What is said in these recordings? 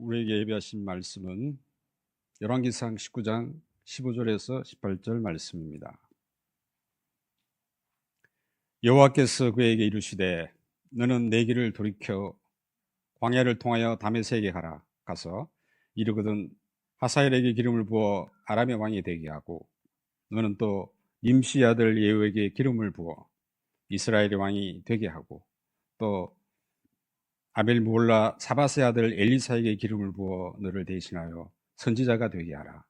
우리에게 예비하신 말씀은 열왕기상 19장 15절에서 18절 말씀입니다. 여호와께서 그에게 이르시되 너는 내 길을 돌이켜 광야를 통하여 다메섹에 가서 이르거든 하사엘에게 기름을 부어 아람의 왕이 되게 하고 너는 또 님시 아들 예후에게 기름을 부어 이스라엘의 왕이 되게 하고 또 아벨 무올라 사바세 아들 엘리사에게 기름을 부어 너를 대신하여 선지자가 되게 하라.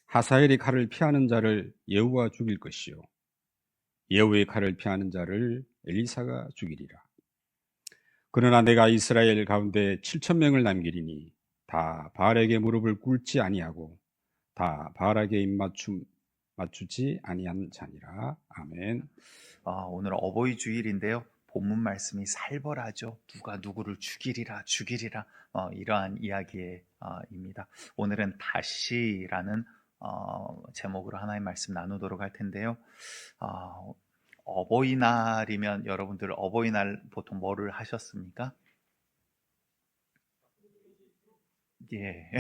하사엘이 칼을 피하는 자를 예후가 죽일 것이요 예후의 칼을 피하는 자를 엘리사가 죽이리라. 그러나 내가 이스라엘 가운데 7천 명을 남기리니 다 바알에게 무릎을 꿇지 아니하고 다 바알에게 맞추지 아니한 자니라. 아멘. 오늘 어버이 주일인데요. 본문 말씀이 살벌하죠. 누가 누구를 죽이리라 죽이리라 이러한 이야기입니다. 오늘은 다시라는 제목으로 하나의 말씀 나누도록 할 텐데요. 어버이날이면 여러분들 어버이날 보통 뭐를 하셨습니까? 예.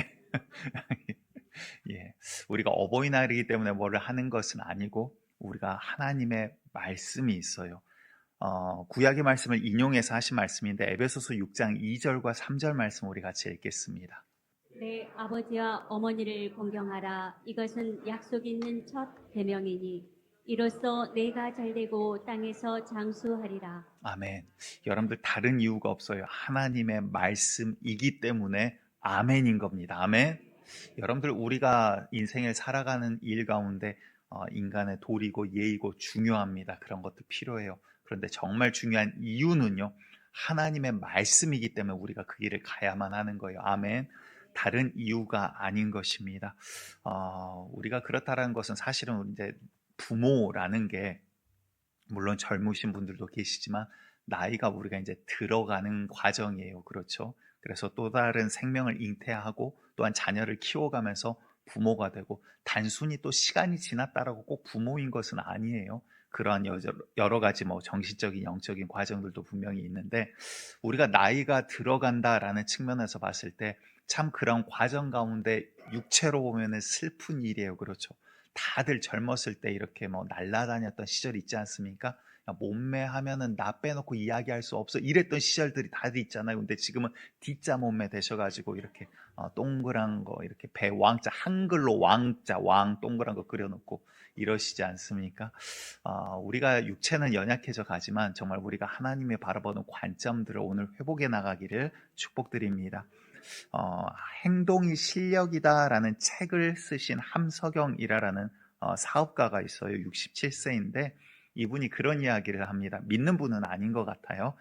예. 우리가 어버이날이기 때문에 뭐를 하는 것은 아니고 우리가 하나님의 말씀이 있어요. 구약의 말씀을 인용해서 하신 말씀인데 에베소서 6장 2절과 3절 말씀 우리 같이 읽겠습니다. 내 아버지와 어머니를 공경하라. 이것은 약속 있는 첫 계명이니 이로써 내가 잘되고 땅에서 장수하리라. 아멘. 여러분들 다른 이유가 없어요. 하나님의 말씀이기 때문에 아멘인 겁니다. 아멘. 여러분들 우리가 인생을 살아가는 일 가운데 인간의 도리고 예의고 중요합니다. 그런 것도 필요해요. 그런데 정말 중요한 이유는요. 하나님의 말씀이기 때문에 우리가 그 길을 가야만 하는 거예요. 아멘. 다른 이유가 아닌 것입니다. 우리가 그렇다라는 것은 사실은 이제 부모라는 게 물론 젊으신 분들도 계시지만 나이가 우리가 이제 들어가는 과정이에요. 그렇죠? 그래서 또 다른 생명을 잉태하고 또한 자녀를 키워가면서 부모가 되고 단순히 또 시간이 지났다라고 꼭 부모인 것은 아니에요. 그러한 여러 가지 뭐 정신적인 영적인 과정들도 분명히 있는데 우리가 나이가 들어간다라는 측면에서 봤을 때 참 그런 과정 가운데 육체로 보면은 슬픈 일이에요. 그렇죠? 다들 젊었을 때 이렇게 뭐 날아다녔던 시절이 있지 않습니까? 몸매 하면은 나 빼놓고 이야기할 수 없어 이랬던 시절들이 다들 있잖아요. 근데 지금은 D자 몸매 되셔가지고 이렇게 동그란 거 이렇게 배 왕자 한글로 왕자 왕 동그란 거 그려놓고 이러시지 않습니까? 우리가 육체는 연약해져 가지만 정말 우리가 하나님의 바라보는 관점들을 오늘 회복해 나가기를 축복드립니다. 행동이 실력이다라는 책을 쓰신 함석영이라는 사업가가 있어요. 67세인데 이분이 그런 이야기를 합니다. 믿는 분은 아닌 것 같아요.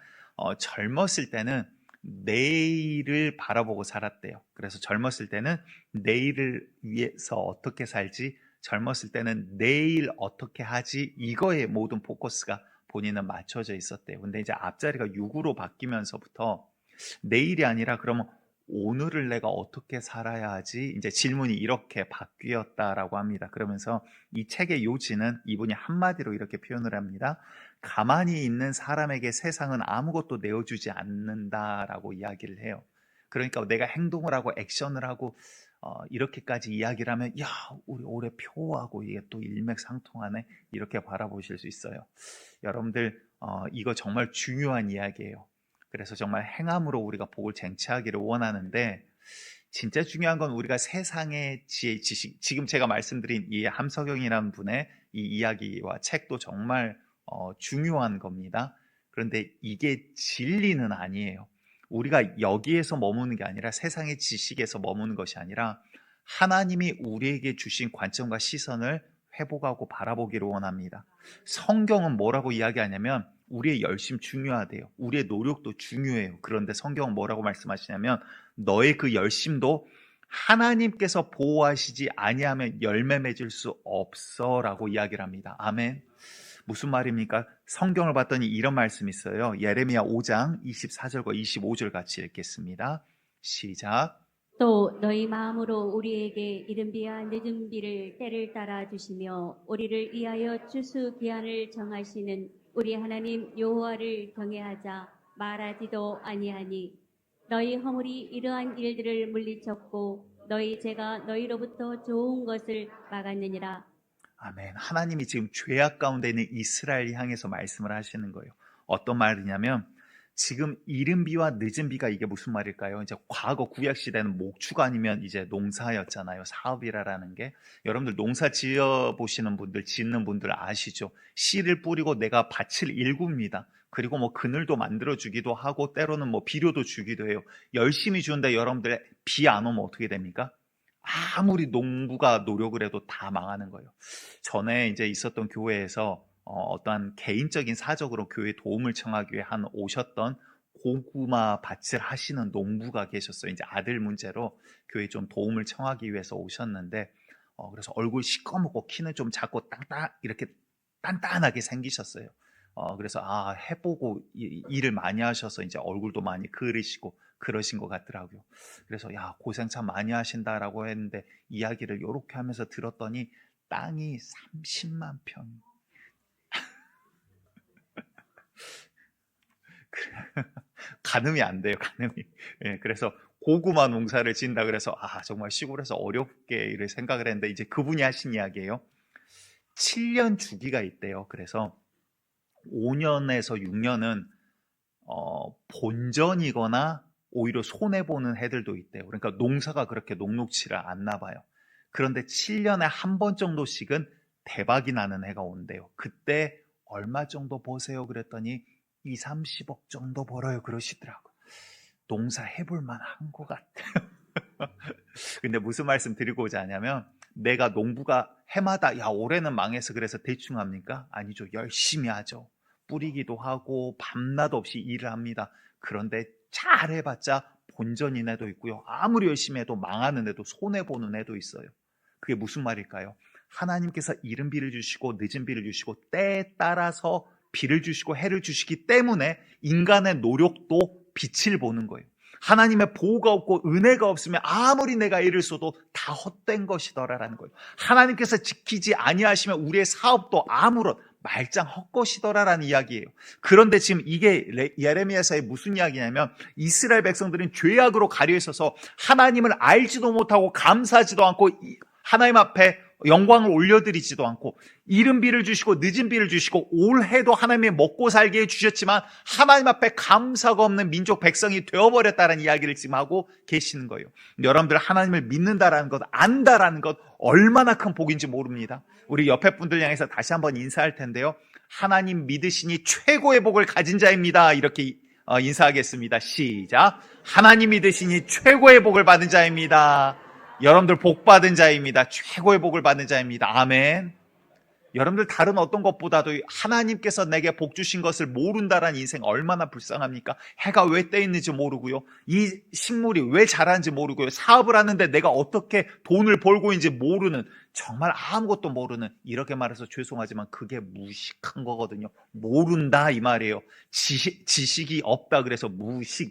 젊었을 때는 내일을 바라보고 살았대요. 그래서 젊었을 때는 내일을 위해서 어떻게 살지, 젊었을 때는 내일 어떻게 하지, 이거에 모든 포커스가 본인은 맞춰져 있었대요. 근데 이제 앞자리가 6으로 바뀌면서부터 내일이 아니라 그러면 오늘을 내가 어떻게 살아야 하지? 이제 질문이 이렇게 바뀌었다라고 합니다. 그러면서 이 책의 요지는 이분이 한마디로 이렇게 표현을 합니다. 가만히 있는 사람에게 세상은 아무것도 내어주지 않는다라고 이야기를 해요. 그러니까 내가 행동을 하고 액션을 하고 이렇게까지 이야기를 하면 야 우리 올해 표하고 이게 또 일맥상통하네 이렇게 바라보실 수 있어요. 여러분들 이거 정말 중요한 이야기예요. 그래서 정말 행함으로 우리가 복을 쟁취하기를 원하는데 진짜 중요한 건 우리가 세상의 지혜, 지식, 지금 제가 말씀드린 이 함석영이라는 분의 이 이야기와 책도 정말 중요한 겁니다. 그런데 이게 진리는 아니에요. 우리가 여기에서 머무는 게 아니라 세상의 지식에서 머무는 것이 아니라 하나님이 우리에게 주신 관점과 시선을 회복하고 바라보기를 원합니다. 성경은 뭐라고 이야기하냐면 우리의 열심 중요하대요. 우리의 노력도 중요해요. 그런데 성경은 뭐라고 말씀하시냐면 너의 그 열심도 하나님께서 보호하시지 아니하면 열매 맺을 수 없어 라고 이야기를 합니다. 아멘. 무슨 말입니까? 성경을 봤더니 이런 말씀이 있어요. 예레미야 5장 24절과 25절 같이 읽겠습니다. 시작. 또 너희 마음으로 우리에게 이른 비와 늦은 비를 때를 따라 주시며 우리를 위하여 추수 기한을 정하시는 우리 하나님 여호와를 경외하자 말하지도 아니하니 너희 허물이 이러한 일들을 물리쳤고 너희 죄가 너희로부터 좋은 것을 막았느니라. 아멘. 하나님이 지금 죄악 가운데 있는 이스라엘 향해서 말씀을 하시는 거예요. 어떤 말이냐면 지금 이른 비와 늦은 비가 이게 무슨 말일까요? 이제 과거 구약 시대는 목축 아니면 이제 농사였잖아요. 사업이라는 게. 여러분들 농사 지어 보시는 분들, 짓는 분들 아시죠? 씨를 뿌리고 내가 밭을 일굽니다. 그리고 뭐 그늘도 만들어 주기도 하고 때로는 뭐 비료도 주기도 해요. 열심히 주는데 여러분들 비 안 오면 어떻게 됩니까? 아무리 농부가 노력을 해도 다 망하는 거예요. 전에 이제 있었던 교회에서 어떠한 개인적인 사적으로 교회 도움을 청하기 위해 오셨던 고구마 밭을 하시는 농부가 계셨어요. 이제 아들 문제로 교회 좀 도움을 청하기 위해서 오셨는데, 그래서 얼굴 시꺼멓고 키는 좀 작고 이렇게 단단하게 생기셨어요. 그래서 해보고 일을 많이 하셔서 이제 얼굴도 많이 그리시고 그러신 것 같더라고요. 그래서 야, 고생 참 많이 하신다라고 했는데 이야기를 이렇게 하면서 들었더니 땅이 30만 평. 가늠이 안 돼요, 가늠이. 예, 그래서 고구마 농사를 짓는다 그래서 정말 시골에서 어렵게 이를 생각을 했는데 이제 그분이 하신 이야기예요. 7년 주기가 있대요. 그래서 5년에서 6년은 본전이거나 오히려 손해보는 해들도 있대요. 그러니까 농사가 그렇게 녹록지를 않나 봐요. 그런데 7년에 한 번 정도씩은 대박이 나는 해가 온대요. 그때 얼마 정도 버세요? 그랬더니 2, 30억 정도 벌어요. 그러시더라고요. 농사 해볼 만한 것 같아요. 근데 무슨 말씀 드리고자 하냐면 내가 농부가 해마다 올해는 망해서 그래서 대충 합니까? 아니죠. 열심히 하죠. 뿌리기도 하고 밤낮 없이 일을 합니다. 그런데 잘 해봤자 본전인 애도 있고요. 아무리 열심히 해도 망하는 애도 손해보는 애도 있어요. 그게 무슨 말일까요? 하나님께서 이른 비를 주시고 늦은 비를 주시고 때에 따라서 비를 주시고 해를 주시기 때문에 인간의 노력도 빛을 보는 거예요. 하나님의 보호가 없고 은혜가 없으면 아무리 내가 애를 써도 다 헛된 것이더라라는 거예요. 하나님께서 지키지 아니하시면 우리의 사업도 아무런 말짱 헛것이더라라는 이야기예요. 그런데 지금 이게 예레미야서의 무슨 이야기냐면 이스라엘 백성들은 죄악으로 가려 있어서 하나님을 알지도 못하고 감사하지도 않고 하나님 앞에 영광을 올려드리지도 않고 이른 비를 주시고 늦은 비를 주시고 올해도 하나님이 먹고 살게 해주셨지만 하나님 앞에 감사가 없는 민족 백성이 되어버렸다는 이야기를 지금 하고 계시는 거예요. 여러분들 하나님을 믿는다라는 것, 안다라는 것 얼마나 큰 복인지 모릅니다. 우리 옆에 분들 향해서 다시 한번 인사할 텐데요. 하나님 믿으시니 최고의 복을 가진 자입니다. 이렇게 인사하겠습니다. 시작. 하나님 믿으시니 최고의 복을 받은 자입니다. 여러분들 복 받은 자입니다. 최고의 복을 받은 자입니다. 아멘. 여러분들 다른 어떤 것보다도 하나님께서 내게 복 주신 것을 모른다라는 인생 얼마나 불쌍합니까? 해가 왜 떠 있는지 모르고요. 이 식물이 왜 자라는지 모르고요. 사업을 하는데 내가 어떻게 돈을 벌고 있는지 모르는, 정말 아무것도 모르는, 이렇게 말해서 죄송하지만 그게 무식한 거거든요. 모른다 이 말이에요. 지식이 없다 그래서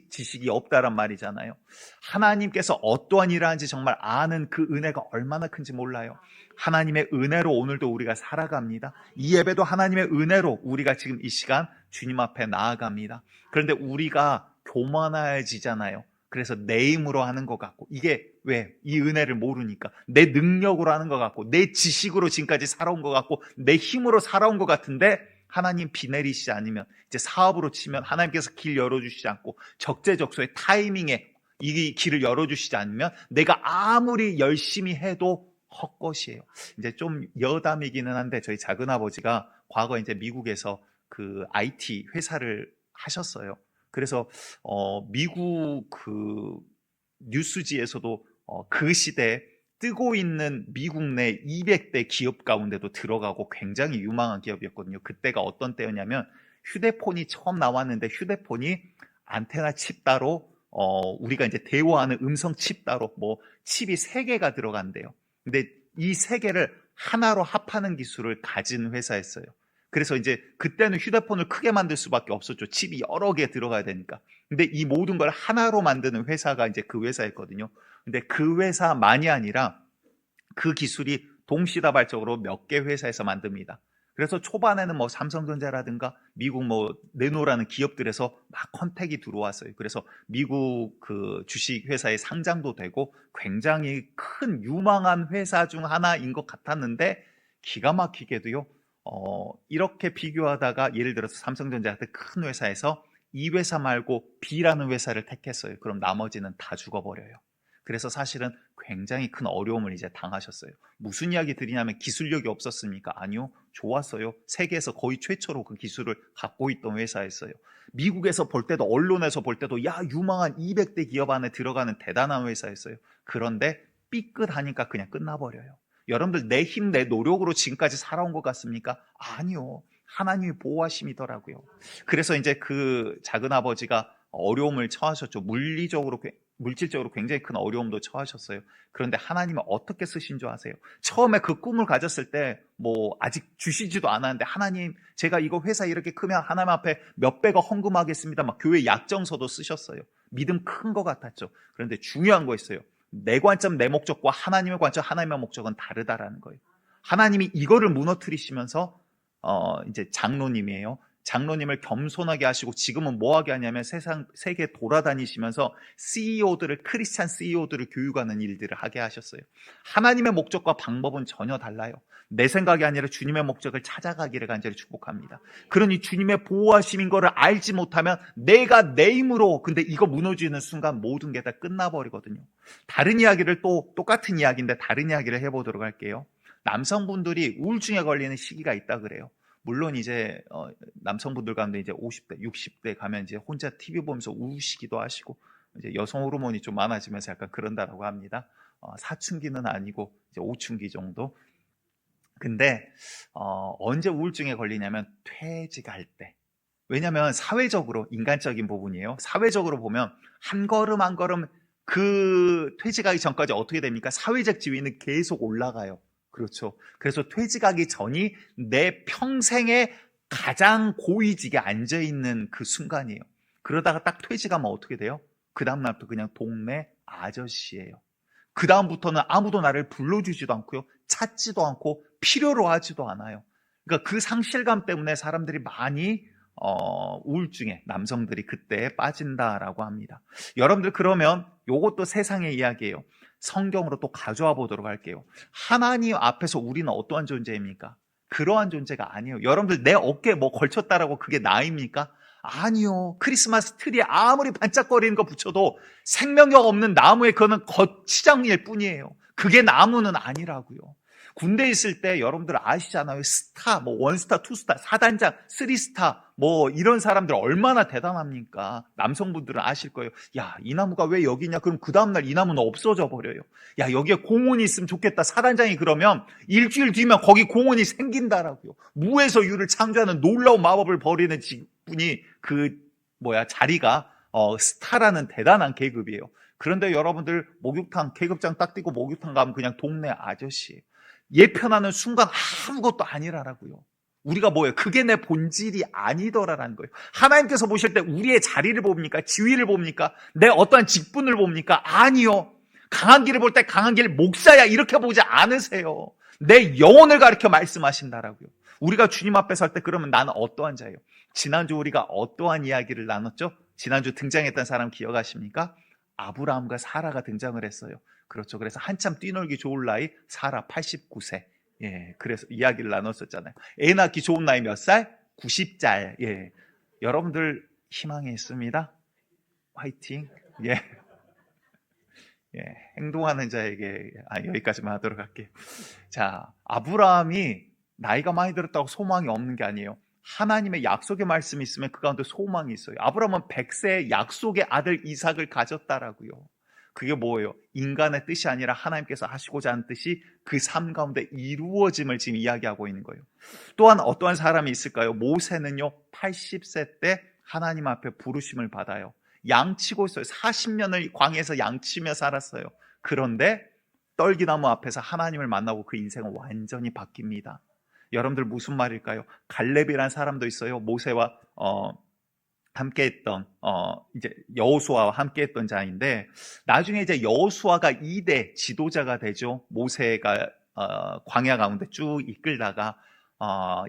지식이 없다란 말이잖아요. 하나님께서 어떠한 일을 하는지 정말 아는 그 은혜가 얼마나 큰지 몰라요. 하나님의 은혜로 오늘도 우리가 살아갑니다. 이 예배도 하나님의 은혜로 우리가 지금 이 시간 주님 앞에 나아갑니다. 그런데 우리가 교만해지잖아요. 그래서 내 힘으로 하는 것 같고, 이게 왜? 이 은혜를 모르니까 내 능력으로 하는 것 같고 내 지식으로 지금까지 살아온 것 같고 내 힘으로 살아온 것 같은데 하나님 비 내리시지 않으면, 이제 사업으로 치면 하나님께서 길 열어주시지 않고 적재적소의 타이밍에 이 길을 열어주시지 않으면 내가 아무리 열심히 해도 헛것이에요. 이제 좀 여담이기는 한데 저희 작은아버지가 과거 이제 미국에서 그 IT 회사를 하셨어요. 그래서 미국 그 뉴스지에서도 그 시대에 뜨고 있는 미국 내 200대 기업 가운데도 들어가고 굉장히 유망한 기업이었거든요. 그때가 어떤 때였냐면 휴대폰이 처음 나왔는데 휴대폰이 안테나 칩 따로 우리가 이제 대화하는 음성 칩 따로 뭐 칩이 3개가 들어간대요. 근데 이 3개를 하나로 합하는 기술을 가진 회사였어요. 그래서 이제 그때는 휴대폰을 크게 만들 수밖에 없었죠. 칩이 여러 개 들어가야 되니까. 근데 이 모든 걸 하나로 만드는 회사가 이제 그 회사였거든요. 근데 그 회사만이 아니라 그 기술이 동시다발적으로 몇 개 회사에서 만듭니다. 그래서 초반에는 뭐 삼성전자라든가 미국 뭐 르노라는 기업들에서 막 컨택이 들어왔어요. 그래서 미국 그 주식 회사에 상장도 되고 굉장히 큰 유망한 회사 중 하나인 것 같았는데 기가 막히게도요. 이렇게 비교하다가 예를 들어서 삼성전자 같은 큰 회사에서 이 회사 말고 B라는 회사를 택했어요. 그럼 나머지는 다 죽어버려요. 그래서 사실은 굉장히 큰 어려움을 이제 당하셨어요. 무슨 이야기 드리냐면 기술력이 없었습니까? 아니요. 좋았어요. 세계에서 거의 최초로 그 기술을 갖고 있던 회사였어요. 미국에서 볼 때도 언론에서 볼 때도 야 유망한 200대 기업 안에 들어가는 대단한 회사였어요. 그런데 삐끗하니까 그냥 끝나버려요. 여러분들 내 힘, 내 노력으로 지금까지 살아온 것 같습니까? 아니요. 하나님의 보호하심이더라고요. 그래서 이제 그 작은 아버지가 어려움을 처하셨죠. 물질적으로 굉장히 큰 어려움도 처하셨어요. 그런데 하나님은 어떻게 쓰신 줄 아세요? 처음에 그 꿈을 가졌을 때 뭐 아직 주시지도 않았는데 하나님 제가 이거 회사 이렇게 크면 하나님 앞에 몇 배가 헌금하겠습니다. 막 교회 약정서도 쓰셨어요. 믿음 큰 것 같았죠. 그런데 중요한 거였어요. 내 관점, 내 목적과 하나님의 관점, 하나님의 목적은 다르다라는 거예요. 하나님이 이거를 무너뜨리시면서 이제 장로님이에요. 장로님을 겸손하게 하시고 지금은 뭐 하게 하냐면 세계 돌아다니시면서 크리스찬 CEO들을 교육하는 일들을 하게 하셨어요. 하나님의 목적과 방법은 전혀 달라요. 내 생각이 아니라 주님의 목적을 찾아가기를 간절히 축복합니다. 그러니 주님의 보호하심인 거를 알지 못하면 내가 내 힘으로 근데 이거 무너지는 순간 모든 게 다 끝나버리거든요. 다른 이야기를 또 똑같은 이야기인데 다른 이야기를 해보도록 할게요. 남성분들이 우울증에 걸리는 시기가 있다 그래요. 물론 이제 남성분들 가운데 이제 50대, 60대 가면 이제 혼자 TV 보면서 우시기도 하시고 이제 여성 호르몬이 좀 많아지면서 약간 그런다라고 합니다. 사춘기는 아니고 이제 오춘기 정도. 근데 언제 우울증에 걸리냐면 퇴직할 때. 왜냐하면 사회적으로 인간적인 부분이에요. 사회적으로 보면 한 걸음 한 걸음 그 퇴직하기 전까지 어떻게 됩니까? 사회적 지위는 계속 올라가요. 그렇죠. 그래서 퇴직하기 전이 내 평생에 가장 고위직에 앉아있는 그 순간이에요. 그러다가 딱 퇴직하면 어떻게 돼요? 그 다음날부터 그냥 동네 아저씨예요. 그 다음부터는 아무도 나를 불러주지도 않고요. 찾지도 않고 필요로 하지도 않아요. 그러니까 그 상실감 때문에 사람들이 많이 우울증에 남성들이 그때 빠진다라고 합니다. 여러분들 그러면 요것도 세상의 이야기예요. 성경으로 또 가져와 보도록 할게요. 하나님 앞에서 우리는 어떠한 존재입니까? 그러한 존재가 아니에요. 여러분들 내 어깨에 뭐 걸쳤다라고 그게 나입니까? 아니요. 크리스마스 트리에 아무리 반짝거리는 거 붙여도 생명력 없는 나무에 그거는 겉치장일 뿐이에요. 그게 나무는 아니라고요. 군대에 있을 때 여러분들 아시잖아요. 스타, 뭐 원스타, 투스타, 사단장, 쓰리스타 뭐 이런 사람들 얼마나 대단합니까? 남성분들은 아실 거예요. 야, 이 나무가 왜 여기 있냐? 그럼 그 다음날 이 나무는 없어져 버려요. 야, 여기에 공원이 있으면 좋겠다. 사단장이 그러면 일주일 뒤면 거기 공원이 생긴다라고요. 무에서 유를 창조하는 놀라운 마법을 벌이는 분이 자리가 스타라는 대단한 계급이에요. 그런데 여러분들 목욕탕 계급장 딱 띄고 목욕탕 가면 그냥 동네 아저씨예요. 예편하는 순간 아무것도 아니라라고요. 우리가 뭐예요? 그게 내 본질이 아니더라라는 거예요. 하나님께서 보실 때 우리의 자리를 봅니까? 지위를 봅니까? 내 어떠한 직분을 봅니까? 아니요. 강한 길을 볼 때 강한 길 목사야 이렇게 보지 않으세요. 내 영혼을 가리켜 말씀하신다라고요. 우리가 주님 앞에 설 때 그러면 나는 어떠한 자예요? 지난주 우리가 어떠한 이야기를 나눴죠? 지난주 등장했던 사람 기억하십니까? 아브라함과 사라가 등장을 했어요. 그렇죠. 그래서 한참 뛰놀기 좋을 나이 사라 89세. 예, 그래서 이야기를 나눴었잖아요. 애 낳기 좋은 나이 몇 살? 90살. 예, 여러분들 희망이 있습니다. 화이팅. 예, 예, 행동하는 자에게 여기까지만 하도록 할게요. 자, 아브라함이 나이가 많이 들었다고 소망이 없는 게 아니에요. 하나님의 약속의 말씀이 있으면 그 가운데 소망이 있어요. 아브라함은 100세의 약속의 아들 이삭을 가졌다라고요. 그게 뭐예요? 인간의 뜻이 아니라 하나님께서 하시고자 하는 뜻이 그 삶 가운데 이루어짐을 지금 이야기하고 있는 거예요. 또한 어떠한 사람이 있을까요? 모세는요 80세 때 하나님 앞에 부르심을 받아요. 양치고 있어요. 40년을 광야에서 양치며 살았어요. 그런데 떨기나무 앞에서 하나님을 만나고 그 인생은 완전히 바뀝니다. 여러분들 무슨 말일까요? 갈렙이라는 사람도 있어요. 모세와 함께했던 이제 여호수아와 함께했던 자인데 나중에 이제 여호수아가 2대 지도자가 되죠. 모세가 광야 가운데 쭉 이끌다가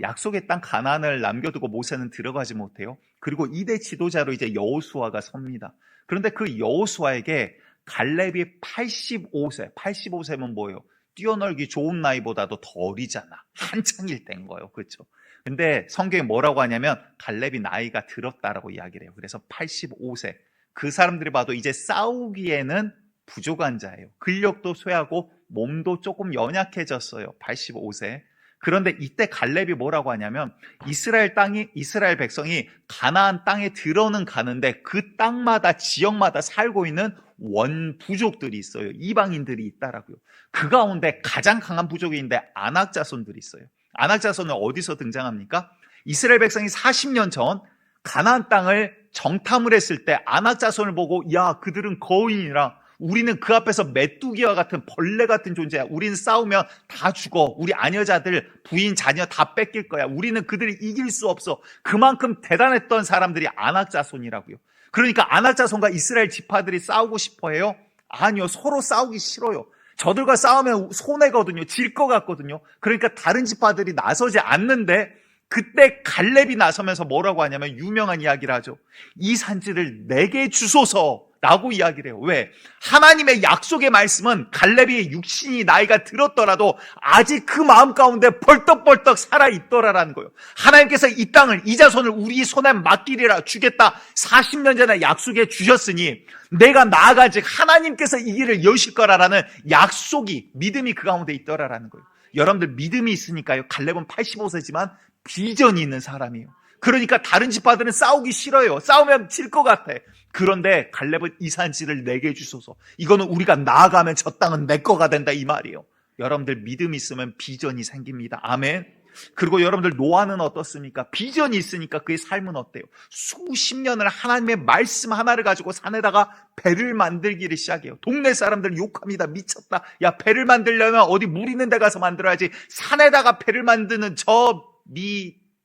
약속의 땅 가나안을 남겨두고 모세는 들어가지 못해요. 그리고 2대 지도자로 이제 여호수아가 섭니다. 그런데 그 여호수아에게 갈렙이 85세면 뭐예요? 뛰어놀기 좋은 나이보다도 더 어리잖아. 한창일 때인 거예요. 그렇죠? 근데 성경이 뭐라고 하냐면 갈렙이 나이가 들었다라고 이야기를 해요. 그래서 85세. 그 사람들이 봐도 이제 싸우기에는 부족한 자예요. 근력도 쇠하고 몸도 조금 연약해졌어요. 85세. 그런데 이때 갈렙이 뭐라고 하냐면 이스라엘 백성이 가나안 땅에 들어는 가는데 그 땅마다 지역마다 살고 있는 원부족들이 있어요. 이방인들이 있다라고요. 그 가운데 가장 강한 부족인데 아낙 자손들이 있어요. 아낙 자손은 어디서 등장합니까? 이스라엘 백성이 40년 전 가나안 땅을 정탐을 했을 때 아낙 자손을 보고 야 그들은 거인이라 우리는 그 앞에서 메뚜기와 같은 벌레 같은 존재야. 우리는 싸우면 다 죽어. 우리 아녀자들, 부인, 자녀 다 뺏길 거야. 우리는 그들을 이길 수 없어. 그만큼 대단했던 사람들이 아낙 자손이라고요. 그러니까 아낙 자손과 이스라엘 지파들이 싸우고 싶어해요? 아니요. 서로 싸우기 싫어요. 저들과 싸우면 손해거든요. 질 것 같거든요. 그러니까 다른 지파들이 나서지 않는데 그때 갈렙이 나서면서 뭐라고 하냐면 유명한 이야기를 하죠. 이 산지를 내게 주소서 라고 이야기를 해요. 왜? 하나님의 약속의 말씀은 갈렙이 육신이 나이가 들었더라도 아직 그 마음 가운데 벌떡벌떡 살아있더라라는 거예요. 하나님께서 이 땅을 이 자손을 우리 손에 맡기리라 주겠다 40년 전에 약속해 주셨으니 내가 나아가직 하나님께서 이 길을 여실 거라라는 약속이 믿음이 그 가운데 있더라라는 거예요. 여러분들 믿음이 있으니까요. 갈렙은 85세지만 비전이 있는 사람이에요. 그러니까 다른 지파들은 싸우기 싫어요. 싸우면 질 것 같아. 그런데 갈렙은 이 산지를 내게 주소서. 이거는 우리가 나아가면 저 땅은 내 거가 된다 이 말이에요. 여러분들 믿음이 있으면 비전이 생깁니다. 아멘. 그리고 여러분들 노아는 어떻습니까? 비전이 있으니까 그의 삶은 어때요? 수십 년을 하나님의 말씀 하나를 가지고 산에다가 배를 만들기를 시작해요. 동네 사람들 욕합니다. 미쳤다. 야 배를 만들려면 어디 물 있는 데 가서 만들어야지. 산에다가 배를 만드는 저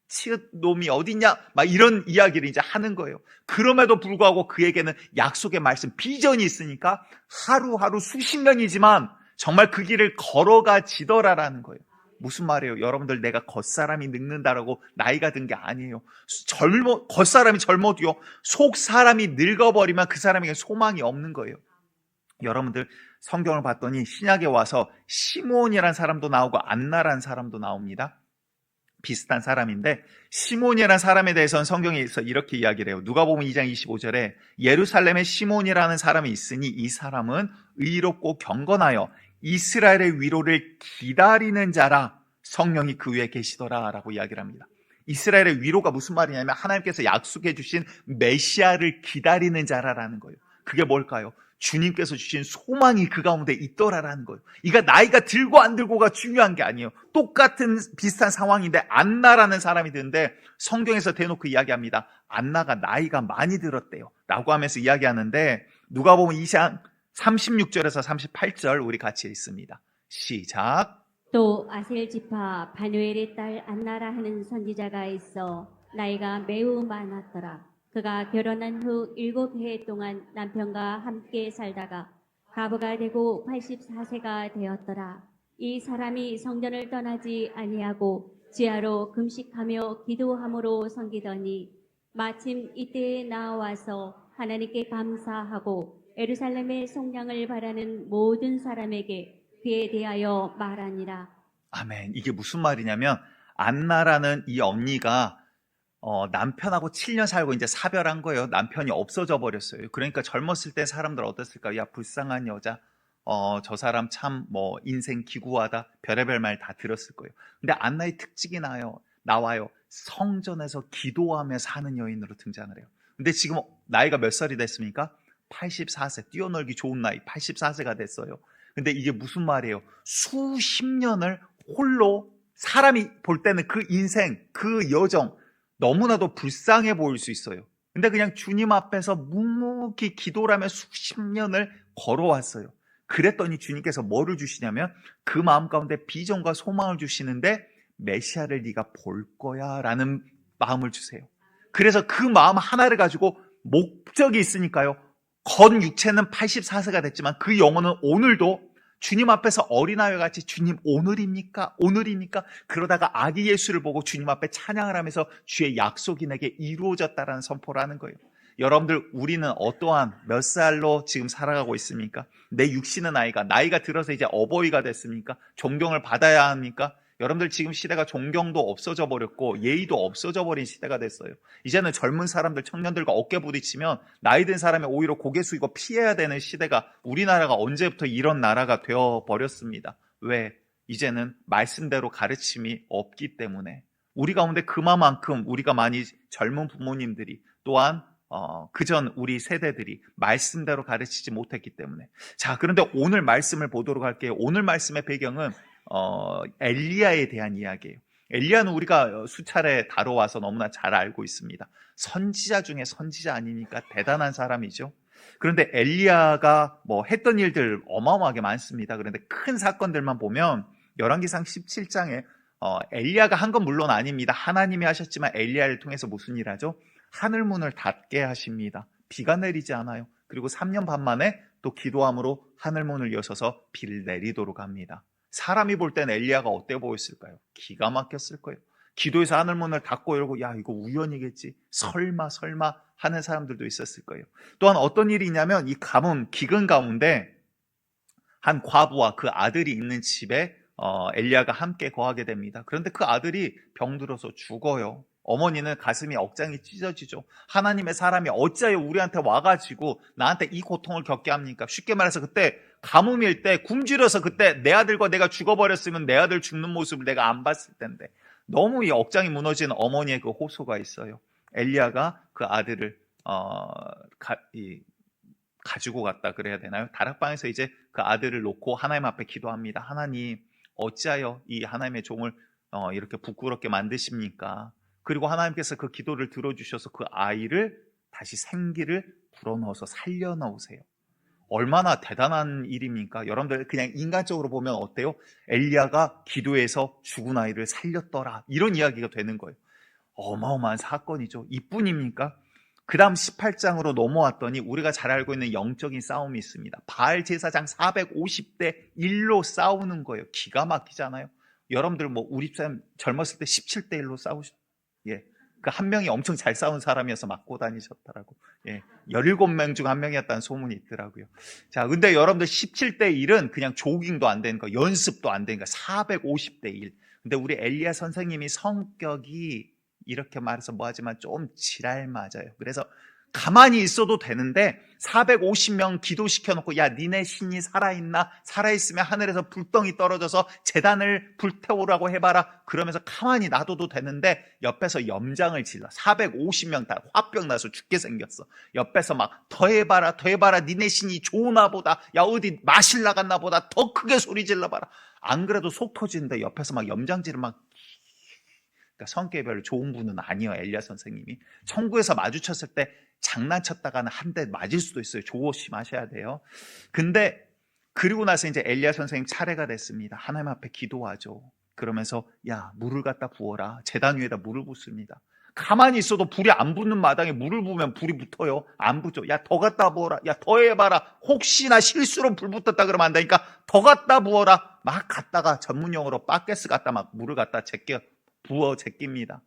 치읓 놈이 어딨냐? 막 이런 이야기를 이제 하는 거예요. 그럼에도 불구하고 그에게는 약속의 말씀, 비전이 있으니까 하루하루 수십 년이지만 정말 그 길을 걸어가지더라라는 거예요. 무슨 말이에요? 여러분들 내가 겉사람이 늙는다라고 나이가 든 게 아니에요. 겉사람이 젊어도요. 속사람이 늙어버리면 그 사람에게 소망이 없는 거예요. 여러분들 성경을 봤더니 신약에 와서 시몬이라는 사람도 나오고 안나라는 사람도 나옵니다. 비슷한 사람인데 시몬이라는 사람에 대해서는 성경에서 이렇게 이야기를 해요. 누가복음 2장 25절에 예루살렘에 시몬이라는 사람이 있으니 이 사람은 의롭고 경건하여 이스라엘의 위로를 기다리는 자라 성령이 그 위에 계시더라 라고 이야기를 합니다. 이스라엘의 위로가 무슨 말이냐면 하나님께서 약속해 주신 메시아를 기다리는 자라라는 거예요. 그게 뭘까요? 주님께서 주신 소망이 그 가운데 있더라라는 거예요. 이가 나이가 들고 안 들고가 중요한 게 아니에요. 똑같은 비슷한 상황인데 안나라는 사람이 드는데 성경에서 대놓고 이야기합니다. 안나가 나이가 많이 들었대요 라고 하면서 이야기하는데 누가복음 2장 36절에서 38절 우리 같이 읽습니다. 시작. 또 아셀 지파 바누엘의 딸 안나라 하는 선지자가 있어 나이가 매우 많았더라. 그가 결혼한 후 7해 동안 남편과 함께 살다가 과부가 되고 84세가 되었더라. 이 사람이 성전을 떠나지 아니하고 지하로 금식하며 기도함으로 섬기더니 마침 이때에 나와서 하나님께 감사하고 예루살렘의 속량을 바라는 모든 사람에게 그에 대하여 말하니라. 아멘. 이게 무슨 말이냐면 안나라는 이 언니가 남편하고 7년 살고 이제 사별한 거예요. 남편이 없어져 버렸어요. 그러니까 젊었을 때 사람들 어땠을까요? 야, 불쌍한 여자. 저 사람 참 인생 기구하다. 별의별 말 다 들었을 거예요. 근데 안나의 특징이 나와요. 성전에서 기도하며 사는 여인으로 등장을 해요. 근데 지금 나이가 몇 살이 됐습니까? 84세. 뛰어놀기 좋은 나이. 84세가 됐어요. 근데 이게 무슨 말이에요? 수십 년을 홀로 사람이 볼 때는 그 인생, 그 여정 너무나도 불쌍해 보일 수 있어요. 근데 그냥 주님 앞에서 묵묵히 기도를 하며 수십 년을 걸어왔어요. 그랬더니 주님께서 뭐를 주시냐면 그 마음 가운데 비전과 소망을 주시는데 메시아를 네가 볼 거야 라는 마음을 주세요. 그래서 그 마음 하나를 가지고 목적이 있으니까요. 건 육체는 84세가 됐지만 그 영혼은 오늘도 주님 앞에서 어린아이와 같이 주님 오늘입니까? 오늘입니까? 그러다가 아기 예수를 보고 주님 앞에 찬양을 하면서 주의 약속이 내게 이루어졌다라는 선포를 하는 거예요. 여러분들, 우리는 어떠한 몇 살로 지금 살아가고 있습니까? 내 육신의 나이가 들어서 이제 어버이가 됐습니까? 존경을 받아야 합니까? 여러분들, 지금 시대가 존경도 없어져 버렸고 예의도 없어져 버린 시대가 됐어요. 이제는 젊은 사람들, 청년들과 어깨 부딪히면 나이 든 사람이 오히려 고개 숙이고 피해야 되는 시대가, 우리나라가 언제부터 이런 나라가 되어 버렸습니다. 왜? 이제는 말씀대로 가르침이 없기 때문에. 우리 가운데 그만큼 우리가 많이, 젊은 부모님들이 또한 그전 우리 세대들이 말씀대로 가르치지 못했기 때문에. 자, 그런데 오늘 말씀을 보도록 할게요. 오늘 말씀의 배경은 엘리야에 대한 이야기예요. 엘리야는 우리가 수차례 다뤄와서 너무나 잘 알고 있습니다. 선지자 중에 선지자 아닙니까? 대단한 사람이죠. 그런데 엘리야가 했던 일들 어마어마하게 많습니다. 그런데 큰 사건들만 보면 열왕기상 17장에 엘리야가 한 건 물론 아닙니다. 하나님이 하셨지만 엘리야를 통해서 무슨 일 하죠? 하늘문을 닫게 하십니다. 비가 내리지 않아요. 그리고 3년 반 만에 또 기도함으로 하늘문을 여셔서 비를 내리도록 합니다. 사람이 볼 땐 엘리야가 어때 보였을까요? 기가 막혔을 거예요. 기도해서 하늘문을 닫고 열고, 야, 이거 우연이겠지, 설마 하는 사람들도 있었을 거예요. 또한 어떤 일이 있냐면, 이 가뭄, 기근 가운데 한 과부와 그 아들이 있는 집에 엘리야가 함께 거하게 됩니다. 그런데 그 아들이 병들어서 죽어요. 어머니는 가슴이 억장이 찢어지죠. 하나님의 사람이 어찌하여 우리한테 와가지고 나한테 이 고통을 겪게 합니까? 쉽게 말해서 그때 가뭄일 때 굶주려서 그때 내 아들과 내가 죽어버렸으면 내 아들 죽는 모습을 내가 안 봤을 텐데, 너무 이 억장이 무너진 어머니의 그 호소가 있어요. 엘리야가 그 아들을 가지고 갔다 그래야 되나요? 다락방에서 이제 그 아들을 놓고 하나님 앞에 기도합니다. 하나님, 어찌하여 이 하나님의 종을 이렇게 부끄럽게 만드십니까? 그리고 하나님께서 그 기도를 들어주셔서 그 아이를 다시 생기를 불어넣어서 살려놓으세요. 얼마나 대단한 일입니까? 여러분들, 그냥 인간적으로 보면 어때요? 엘리야가 기도해서 죽은 아이를 살렸더라, 이런 이야기가 되는 거예요. 어마어마한 사건이죠. 이뿐입니까? 그 다음 18장으로 넘어왔더니 우리가 잘 알고 있는 영적인 싸움이 있습니다. 바알 제사장 450대 1로 싸우는 거예요. 기가 막히잖아요. 여러분들 우리 쌤 젊었을 때 17대 1로 싸우셨. 예. 그 한 명이 엄청 잘 싸운 사람이어서 맞고 다니셨더라고. 예. 17명 중 한 명이었다는 소문이 있더라고요. 자, 근데 여러분들 17대 1은 그냥 조깅도 안 되는 거, 연습도 안 되는 거, 450대 1. 근데 우리 엘리야 선생님이 성격이 이렇게 말해서 뭐하지만 좀 지랄 맞아요. 그래서 가만히 있어도 되는데 450명 기도시켜놓고, 야, 니네 신이 살아있나? 살아있으면 하늘에서 불덩이 떨어져서 재단을 불태우라고 해봐라. 그러면서 가만히 놔둬도 되는데 옆에서 염장을 질러. 450명 다 화병 나서 죽게 생겼어. 옆에서 막 더 해봐라, 니네 신이 좋으나 보다, 야, 어디 마실 나갔나 보다, 더 크게 소리 질러봐라. 안 그래도 속 터지는데 옆에서 막 염장질을 막. 그러니까 성격이 별로 좋은 분은 아니에요, 엘리야 선생님이. 천국에서 마주쳤을 때 장난쳤다가는 한 대 맞을 수도 있어요. 조심하셔야 돼요. 근데 그리고 나서 이제 엘리야 선생님 차례가 됐습니다. 하나님 앞에 기도하죠. 그러면서, 야, 물을 갖다 부어라. 제단 위에다 물을 붓습니다. 가만히 있어도 불이 안 붙는 마당에 물을 부으면 불이 붙어요? 안 붙죠. 야, 더 갖다 부어라. 야, 더 해봐라. 혹시나 실수로 불 붙었다 그러면 안 되니까 더 갖다 부어라. 막 갖다가 전문용어로 바게스 갖다 막 물을 갖다 부어 제낍니다.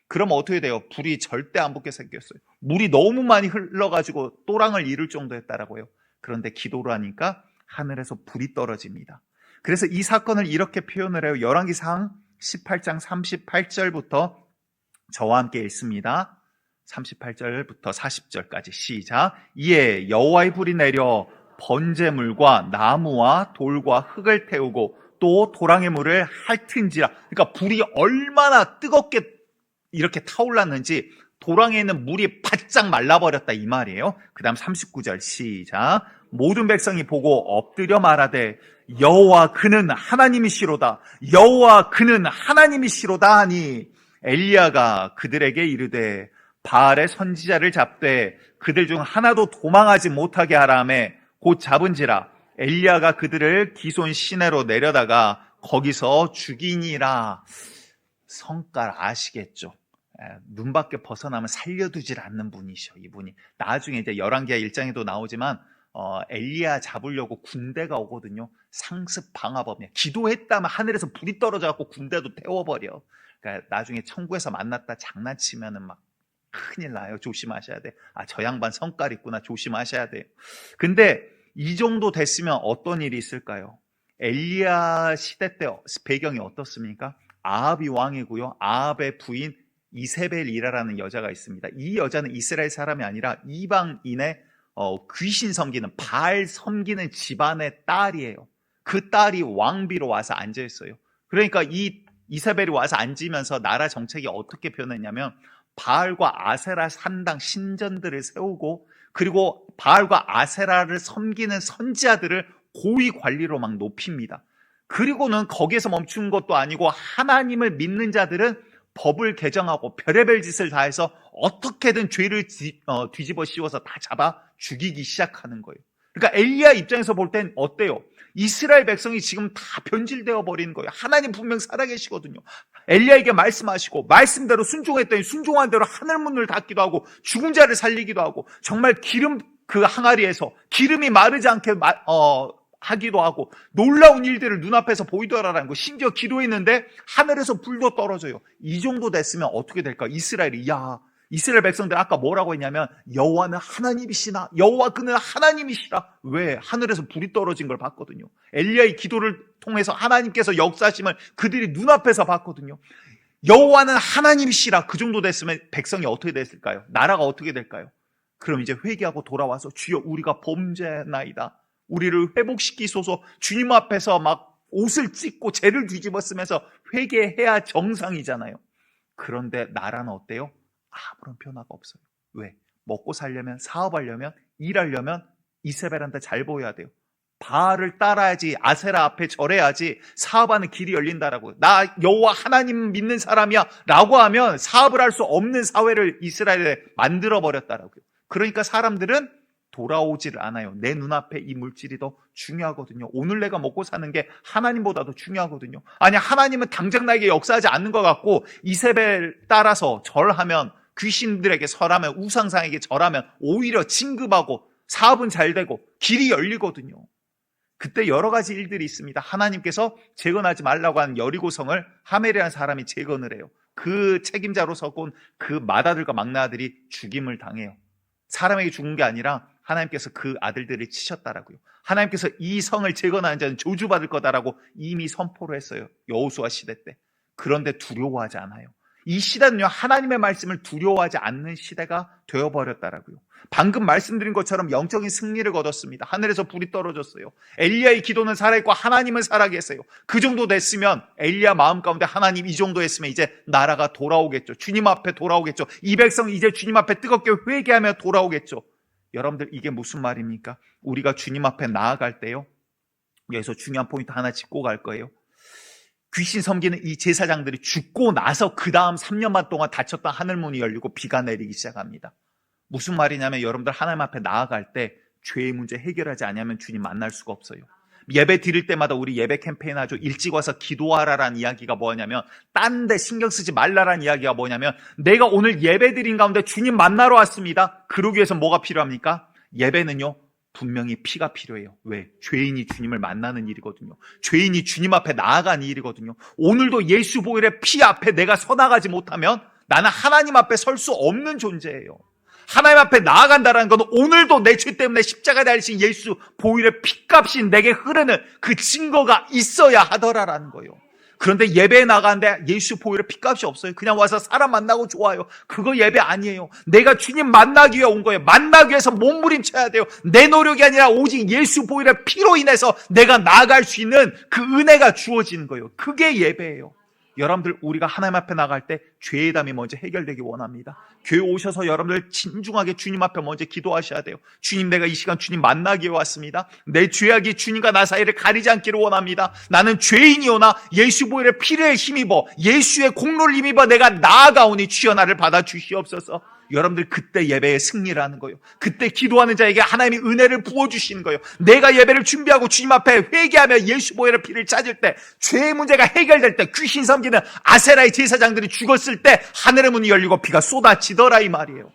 그럼 어떻게 돼요? 불이 절대 안 붙게 생겼어요. 물이 너무 많이 흘러가지고 또랑을 이룰 정도였다라고요. 그런데 기도를 하니까 하늘에서 불이 떨어집니다. 그래서 이 사건을 이렇게 표현을 해요. 열왕기상 18장 38절부터 저와 함께 읽습니다. 38절부터 40절까지 시작. 이에 여호와의 불이 내려 번제물과 나무와 돌과 흙을 태우고 또 도랑의 물을 핥은지라. 그러니까 불이 얼마나 뜨겁게 이렇게 타올랐는지 도랑에 있는 물이 바짝 말라버렸다, 이 말이에요. 그 다음 39절 시작. 모든 백성이 보고 엎드려 말하되 여호와 그는 하나님이시로다, 여호와 그는 하나님이시로다 하니, 엘리야가 그들에게 이르되 바알의 선지자를 잡되 그들 중 하나도 도망하지 못하게 하라매 곧 잡은지라. 엘리야가 그들을 기손 시내로 내려다가 거기서 죽이니라. 성깔 아시겠죠? 눈 밖에 벗어나면 살려두질 않는 분이셔, 이분이. 나중에 이제 열왕기하 1장에도 나오지만 엘리야 잡으려고 군대가 오거든요. 상습 방화범이야. 기도했다면 하늘에서 불이 떨어져갖고 군대도 태워버려. 그러니까 나중에 천국에서 만났다 장난치면은 막 큰일 나요. 조심하셔야 돼. 아, 저 양반 성깔 있구나. 조심하셔야 돼요. 근데 이 정도 됐으면 어떤 일이 있을까요? 엘리야 시대 때 배경이 어떻습니까? 아합이 왕이고요. 아합의 부인 이세벨이라는 여자가 있습니다. 이 여자는 이스라엘 사람이 아니라 이방인의 귀신 섬기는 바알 섬기는 집안의 딸이에요. 그 딸이 왕비로 와서 앉아 있어요. 그러니까 이 이세벨이 와서 앉으면서 나라 정책이 어떻게 변했냐면 바알과 아세라 산당 신전들을 세우고 그리고 바알과 아세라를 섬기는 선지자들을 고위 관리로 막 높입니다. 그리고는 거기에서 멈춘 것도 아니고 하나님을 믿는 자들은 법을 개정하고 별의별 짓을 다 해서 어떻게든 죄를 뒤집어 씌워서 다 잡아 죽이기 시작하는 거예요. 그러니까 엘리야 입장에서 볼 땐 어때요? 이스라엘 백성이 지금 다 변질되어 버리는 거예요. 하나님 분명 살아계시거든요. 엘리야에게 말씀하시고 말씀대로 순종했더니 순종한 대로 하늘문을 닫기도 하고 죽은 자를 살리기도 하고 정말 기름 그 항아리에서 기름이 마르지 않게 하기도 하고 놀라운 일들을 눈앞에서 보이더라라는 거. 심지어 기도했는데 하늘에서 불도 떨어져요. 이 정도 됐으면 어떻게 될까? 이스라엘 백성들 아까 뭐라고 했냐면 여호와는 하나님이시나 여호와 그는 하나님이시라. 왜? 하늘에서 불이 떨어진 걸 봤거든요. 엘리야의 기도를 통해서 하나님께서 역사하심을 그들이 눈앞에서 봤거든요. 여호와는 하나님이시라. 그 정도 됐으면 백성이 어떻게 됐을까요? 나라가 어떻게 될까요? 그럼 이제 회개하고 돌아와서 주여 우리가 범죄나이다. 우리를 회복시키소서. 주님 앞에서 막 옷을 찢고 죄를 뒤집어 쓰면서 회개해야 정상이잖아요. 그런데 나라는 어때요? 아무런 변화가 없어요. 왜? 먹고 살려면, 사업하려면, 일하려면 이세벨한테 잘 보여야 돼요. 바알을 따라야지, 아세라 앞에 절해야지 사업하는 길이 열린다라고. 나 여호와 하나님 믿는 사람이야 라고 하면 사업을 할 수 없는 사회를 이스라엘에 만들어버렸다라고요. 그러니까 사람들은 돌아오지를 않아요. 내 눈앞에 이 물질이 더 중요하거든요. 오늘 내가 먹고 사는 게 하나님보다도 중요하거든요. 아니, 하나님은 당장 나에게 역사하지 않는 것 같고 이세벨 따라서 절하면, 귀신들에게 절하면, 우상상에게 절하면 오히려 진급하고 사업은 잘 되고 길이 열리거든요. 그때 여러 가지 일들이 있습니다. 하나님께서 재건하지 말라고 한 여리고성을 하멜이라는 사람이 재건을 해요. 그 책임자로 서곤 그 맏아들과 막내아들이 죽임을 당해요. 사람에게 죽은 게 아니라 하나님께서 그 아들들을 치셨다라고요. 하나님께서 이 성을 재건하는 자는 저주받을 거다라고 이미 선포를 했어요. 여호수아 시대 때. 그런데 두려워하지 않아요. 이 시대는요, 하나님의 말씀을 두려워하지 않는 시대가 되어버렸다라고요. 방금 말씀드린 것처럼 영적인 승리를 거뒀습니다. 하늘에서 불이 떨어졌어요. 엘리야의 기도는 살아있고 하나님은 살아계세요. 그 정도 됐으면 엘리야 마음 가운데 하나님 이 정도 했으면 이제 나라가 돌아오겠죠. 주님 앞에 돌아오겠죠. 이 백성이 이제 주님 앞에 뜨겁게 회개하며 돌아오겠죠. 여러분들, 이게 무슨 말입니까? 우리가 주님 앞에 나아갈 때요, 여기서 중요한 포인트 하나 짚고 갈 거예요. 귀신 섬기는 이 제사장들이 죽고 나서 그 다음 3년만 동안 닫혔던 하늘문이 열리고 비가 내리기 시작합니다. 무슨 말이냐면 여러분들 하나님 앞에 나아갈 때 죄의 문제 해결하지 않으면 주님 만날 수가 없어요. 예배 드릴 때마다 우리 예배 캠페인 하죠. 일찍 와서 기도하라라는 이야기가 뭐냐면, 딴 데 신경 쓰지 말라라는 이야기가 뭐냐면, 내가 오늘 예배 드린 가운데 주님 만나러 왔습니다. 그러기 위해서 뭐가 필요합니까? 예배는요, 분명히 피가 필요해요. 왜? 죄인이 주님을 만나는 일이거든요. 죄인이 주님 앞에 나아가는 일이거든요. 오늘도 예수 보혈의 피 앞에 내가 서나가지 못하면 나는 하나님 앞에 설 수 없는 존재예요. 하나님 앞에 나아간다는 건 오늘도 내 죄 때문에 십자가에 달리신 예수 보혈의 피값이 내게 흐르는 그 증거가 있어야 하더라라는 거예요. 그런데 예배에 나가는데 예수 보혈의 피값이 없어요. 그냥 와서 사람 만나고 좋아요. 그거 예배 아니에요. 내가 주님 만나기 위해 온 거예요. 만나기 위해서 몸부림쳐야 돼요. 내 노력이 아니라 오직 예수 보혈의 피로 인해서 내가 나아갈 수 있는 그 은혜가 주어지는 거예요. 그게 예배예요. 여러분들, 우리가 하나님 앞에 나갈 때 죄의 담이 먼저 해결되기 원합니다. 교회 오셔서 여러분들 진중하게 주님 앞에 먼저 기도하셔야 돼요. 주님, 내가 이 시간 주님 만나기 위해 왔습니다. 내 죄악이 주님과 나 사이를 가리지 않기를 원합니다. 나는 죄인이오나 예수 보혈의 피를 힘입어 예수의 공로를 힘입어 내가 나아가오니 주여 나를 받아 주시옵소서. 여러분들, 그때 예배의 승리를 하는 거예요. 그때 기도하는 자에게 하나님이 은혜를 부어주시는 거예요. 내가 예배를 준비하고 주님 앞에 회개하며 예수 보혈의 피를 찾을 때, 죄의 문제가 해결될 때, 귀신 섬기는 아세라의 제사장들이 죽었을 때 하늘의 문이 열리고 비가 쏟아지더라 이 말이에요.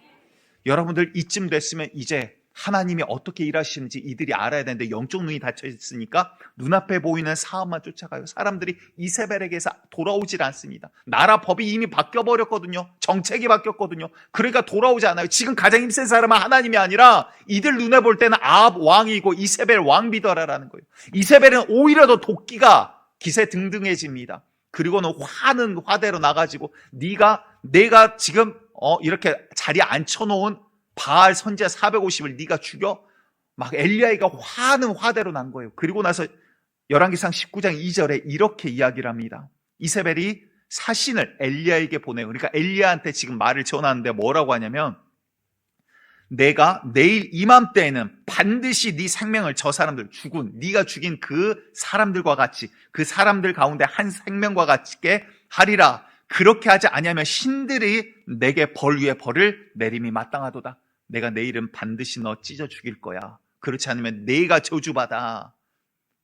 여러분들, 이쯤 됐으면 이제 하나님이 어떻게 일하시는지 이들이 알아야 되는데 영적 눈이 닫혀 있으니까 눈앞에 보이는 사업만 쫓아가요. 사람들이 이세벨에게서 돌아오질 않습니다. 나라 법이 이미 바뀌어버렸거든요. 정책이 바뀌었거든요. 그러니까 돌아오지 않아요. 지금 가장 힘센 사람은 하나님이 아니라 이들 눈에 볼 때는 아합 왕이고 이세벨 왕비더라라는 거예요. 이세벨은 오히려 더 도끼가 기세등등해집니다. 그리고는 화는 화대로 나가지고 내가 지금 이렇게 자리에 앉혀놓은 바알 선지자 450을 네가 죽여? 막 엘리야가 화는 화대로 난 거예요. 그리고 나서 열왕기상 19장 2절에 이렇게 이야기를 합니다. 이세벨이 사신을 엘리야에게 보내요. 그러니까 엘리야한테 지금 말을 전하는데 뭐라고 하냐면 내가 내일 이맘때에는 반드시 네 생명을 저 사람들 네가 죽인 그 사람들과 같이 그 사람들 가운데 한 생명과 같게 하리라. 그렇게 하지 아니하면 신들이 내게 벌 위에 벌을 내림이 마땅하도다. 내가 내일은 반드시 너 찢어 죽일 거야. 그렇지 않으면 내가 저주받아.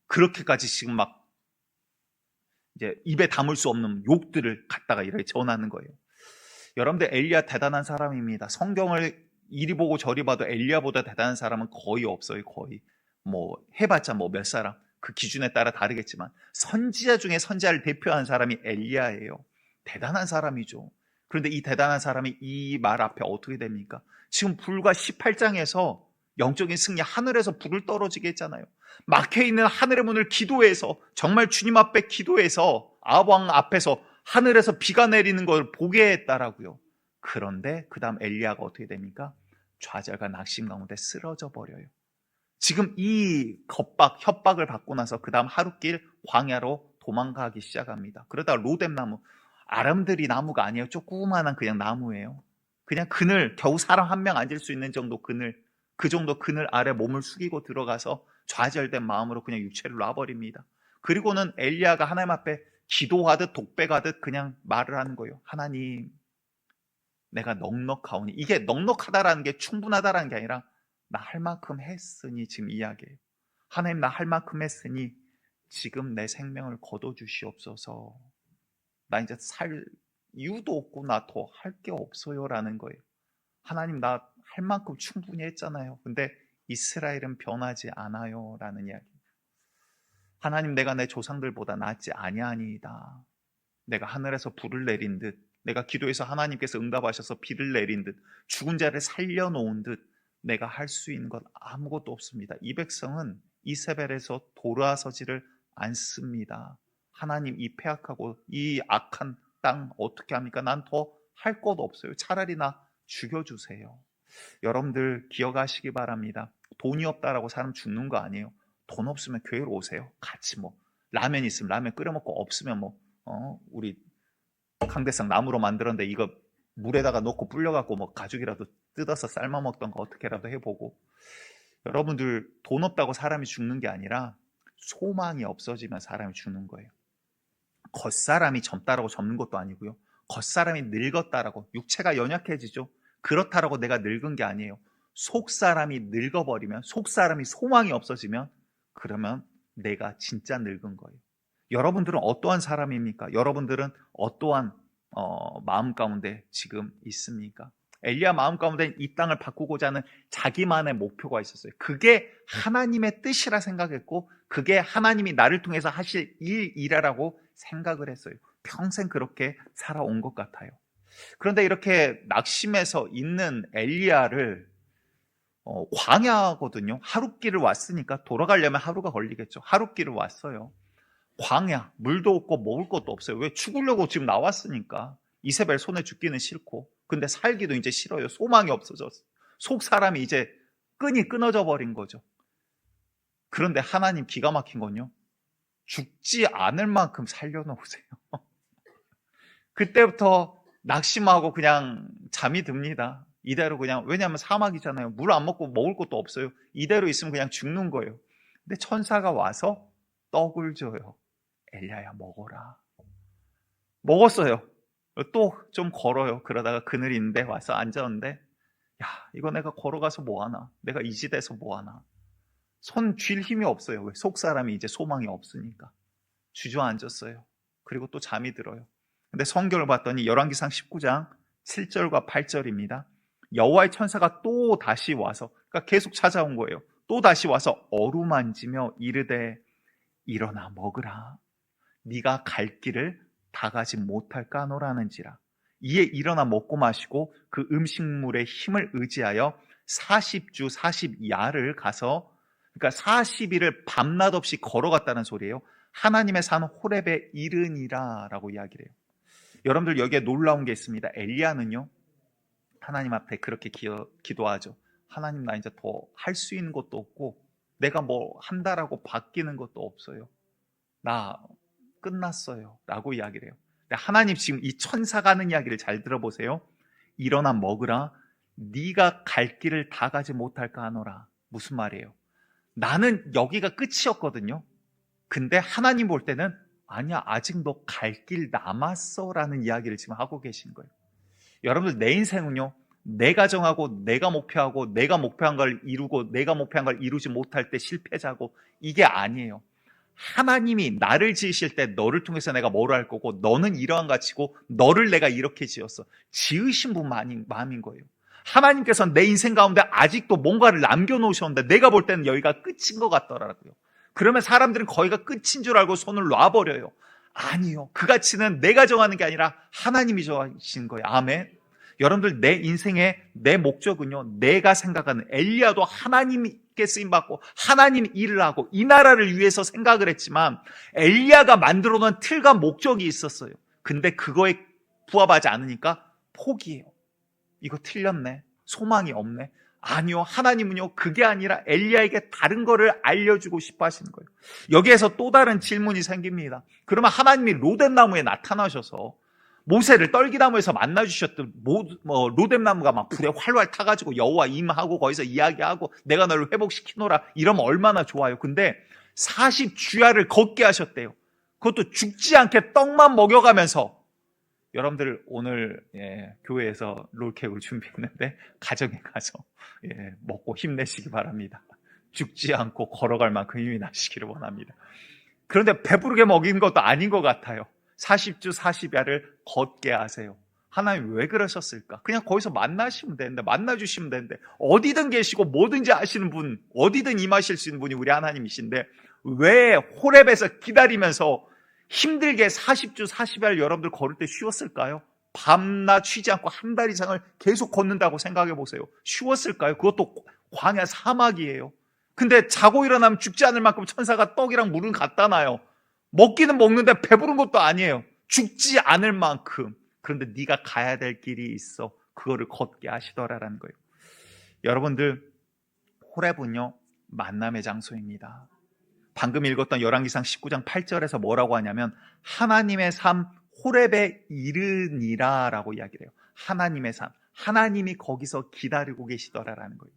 그렇게까지 지금 막 이제 입에 담을 수 없는 욕들을 갖다가 이렇게 전하는 거예요. 여러분들 엘리야 대단한 사람입니다. 성경을 이리 보고 저리 봐도 엘리야보다 대단한 사람은 거의 없어요. 거의 해봤자 몇 사람 그 기준에 따라 다르겠지만 선지자 중에 선지자를 대표하는 사람이 엘리야예요. 대단한 사람이죠. 그런데 이 대단한 사람이 이 말 앞에 어떻게 됩니까? 지금 불과 18장에서 영적인 승리, 하늘에서 불을 떨어지게 했잖아요. 막혀있는 하늘의 문을 기도해서 정말 주님 앞에 기도해서 아합 왕 앞에서 하늘에서 비가 내리는 걸 보게 했다라고요. 그런데 그 다음 엘리야가 어떻게 됩니까? 좌절과 낙심 가운데 쓰러져 버려요. 지금 이 협박을 받고 나서 그 다음 하룻길 광야로 도망가기 시작합니다. 그러다 로뎀나무, 아람들이 나무가 아니에요. 조그만한 그냥 나무예요. 그냥 그늘, 겨우 사람 한 명 앉을 수 있는 정도 그늘, 그 정도 그늘 아래 몸을 숙이고 들어가서 좌절된 마음으로 그냥 육체를 놔버립니다. 그리고는 엘리야가 하나님 앞에 기도하듯 독백하듯 그냥 말을 하는 거예요. 하나님, 내가 넉넉하오니. 이게 넉넉하다라는 게 충분하다라는 게 아니라 나 할 만큼 했으니 지금 이야기예요. 하나님, 나 할 만큼 했으니 지금 내 생명을 거둬주시옵소서. 나 이제 살 이유도 없고 나 더 할 게 없어요 라는 거예요. 하나님, 나 할 만큼 충분히 했잖아요. 근데 이스라엘은 변하지 않아요 라는 이야기. 하나님, 내가 내 조상들보다 낫지 아니하니이다. 내가 하늘에서 불을 내린 듯, 내가 기도해서 하나님께서 응답하셔서 비를 내린 듯, 죽은 자를 살려놓은 듯 내가 할 수 있는 것 아무것도 없습니다. 이 백성은 이세벨에서 돌아서지를 않습니다. 하나님, 이 폐악하고 이 악한 땅 어떻게 합니까? 난 더 할 것 없어요. 차라리 나 죽여주세요. 여러분들 기억하시기 바랍니다. 돈이 없다라고 사람 죽는 거 아니에요. 돈 없으면 교회로 오세요. 같이 라면 있으면 라면 끓여 먹고, 없으면 우리 강대상 나무로 만들었는데 이거 물에다가 넣고 불려갖고 가죽이라도 뜯어서 삶아 먹던가 어떻게라도 해보고. 여러분들 돈 없다고 사람이 죽는 게 아니라 소망이 없어지면 사람이 죽는 거예요. 겉사람이 젊다라고 젊는 것도 아니고요. 겉사람이 늙었다라고, 육체가 연약해지죠. 그렇다라고 내가 늙은 게 아니에요. 속사람이 늙어버리면, 속사람이 소망이 없어지면 그러면 내가 진짜 늙은 거예요. 여러분들은 어떠한 사람입니까? 여러분들은 어떠한 마음 가운데 지금 있습니까? 엘리야 마음 가운데 이 땅을 바꾸고자 하는 자기만의 목표가 있었어요. 그게 하나님의 뜻이라 생각했고, 그게 하나님이 나를 통해서 하실 일이라고 생각을 했어요. 평생 그렇게 살아온 것 같아요. 그런데 이렇게 낙심해서 있는 엘리야를 광야거든요. 하룻길을 왔으니까 돌아가려면 하루가 걸리겠죠. 하룻길을 왔어요. 광야, 물도 없고 먹을 것도 없어요. 왜? 죽으려고 지금 나왔으니까. 이세벨 손에 죽기는 싫고, 근데 살기도 이제 싫어요. 소망이 없어졌어요. 속 사람이 이제 끈이 끊어져 버린 거죠. 그런데 하나님 기가 막힌 건요, 죽지 않을 만큼 살려놓으세요. 그때부터 낙심하고 그냥 잠이 듭니다. 이대로 그냥, 왜냐하면 사막이잖아요. 물 안 먹고 먹을 것도 없어요. 이대로 있으면 그냥 죽는 거예요. 근데 천사가 와서 떡을 줘요. 엘리야야, 먹어라. 먹었어요. 또 좀 걸어요. 그러다가 그늘이 있는데 와서 앉았는데, 야, 이거 내가 걸어가서 뭐하나? 내가 이지돼서 뭐하나? 손 쥘 힘이 없어요. 왜? 속 사람이 이제 소망이 없으니까. 주저앉았어요. 그리고 또 잠이 들어요. 근데 성경을 봤더니 열왕기상 19장 7절과 8절입니다. 여호와의 천사가 또 다시 와서, 그러니까 계속 찾아온 거예요. 또 다시 와서 어루만지며 이르되 일어나 먹으라. 네가 갈 길을 다 가지 못할 까노라는지라. 이에 일어나 먹고 마시고 그 음식물의 힘을 의지하여 40주 40야를 가서, 그러니까 40일을 밤낮 없이 걸어갔다는 소리예요. 하나님의 산 호렙에 이르니라 라고 이야기를 해요. 여러분들 여기에 놀라운 게 있습니다. 엘리야는요, 하나님 앞에 그렇게 기도하죠. 하나님, 나 이제 더 할 수 있는 것도 없고 내가 뭐 한다라고 바뀌는 것도 없어요. 나 끝났어요 라고 이야기를 해요. 근데 하나님 지금 이 천사가 하는 이야기를 잘 들어보세요. 일어나 먹으라. 네가 갈 길을 다 가지 못할까 하노라. 무슨 말이에요? 나는 여기가 끝이었거든요. 근데 하나님 볼 때는 아니야, 아직 너 갈 길 남았어 라는 이야기를 지금 하고 계신 거예요. 여러분들, 내 인생은요, 내가 정하고 내가 목표하고 내가 목표한 걸 이루고 내가 목표한 걸 이루지 못할 때 실패자고, 이게 아니에요. 하나님이 나를 지으실 때 너를 통해서 내가 뭘 할 거고, 너는 이러한 가치고 너를 내가 이렇게 지었어. 지으신 분 마음인 거예요. 하나님께서 내 인생 가운데 아직도 뭔가를 남겨놓으셨는데 내가 볼 때는 여기가 끝인 것 같더라고요. 그러면 사람들은 거기가 끝인 줄 알고 손을 놔버려요. 아니요, 그 가치는 내가 정하는 게 아니라 하나님이 정하신 거예요. 아멘. 여러분들, 내 인생의 내 목적은요, 내가 생각하는, 엘리야도 하나님께 쓰임받고 하나님 일을 하고 이 나라를 위해서 생각을 했지만 엘리야가 만들어 놓은 틀과 목적이 있었어요. 근데 그거에 부합하지 않으니까 포기해요. 이거 틀렸네, 소망이 없네. 아니요, 하나님은요, 그게 아니라 엘리야에게 다른 거를 알려주고 싶어 하시는 거예요. 여기에서 또 다른 질문이 생깁니다. 그러면 하나님이 로뎀나무에 나타나셔서 모세를 떨기나무에서 만나주셨던 로뎀나무가 막 불에 활활 타가지고 여호와 임하고 거기서 이야기하고 내가 너를 회복시키노라 이러면 얼마나 좋아요. 근데 40주야를 걷게 하셨대요. 그것도 죽지 않게 떡만 먹여가면서. 여러분들, 오늘 교회에서 롤케이크를 준비했는데 가정에 가서 먹고 힘내시기 바랍니다. 죽지 않고 걸어갈 만큼 힘이 나시기를 원합니다. 그런데 배부르게 먹인 것도 아닌 것 같아요. 40주 40야를 걷게 하세요. 하나님 왜 그러셨을까? 그냥 거기서 만나시면 되는데, 만나주시면 되는데, 어디든 계시고 뭐든지 아시는 분, 어디든 임하실 수 있는 분이 우리 하나님이신데 왜 호렙에서 기다리면서 힘들게 40주 40야를 여러분들 걸을 때 쉬웠을까요? 밤낮 쉬지 않고 한 달 이상을 계속 걷는다고 생각해 보세요. 쉬웠을까요? 그것도 광야 사막이에요. 근데 자고 일어나면 죽지 않을 만큼 천사가 떡이랑 물을 갖다 놔요. 먹기는 먹는데 배부른 것도 아니에요. 죽지 않을 만큼. 그런데 네가 가야 될 길이 있어. 그거를 걷게 하시더라라는 거예요. 여러분들, 호렙은요, 만남의 장소입니다. 방금 읽었던 열왕기상 19장 8절에서 뭐라고 하냐면 하나님의 삶 호렙에 이르니라 라고 이야기를 해요. 하나님의 삶, 하나님이 거기서 기다리고 계시더라라는 거예요.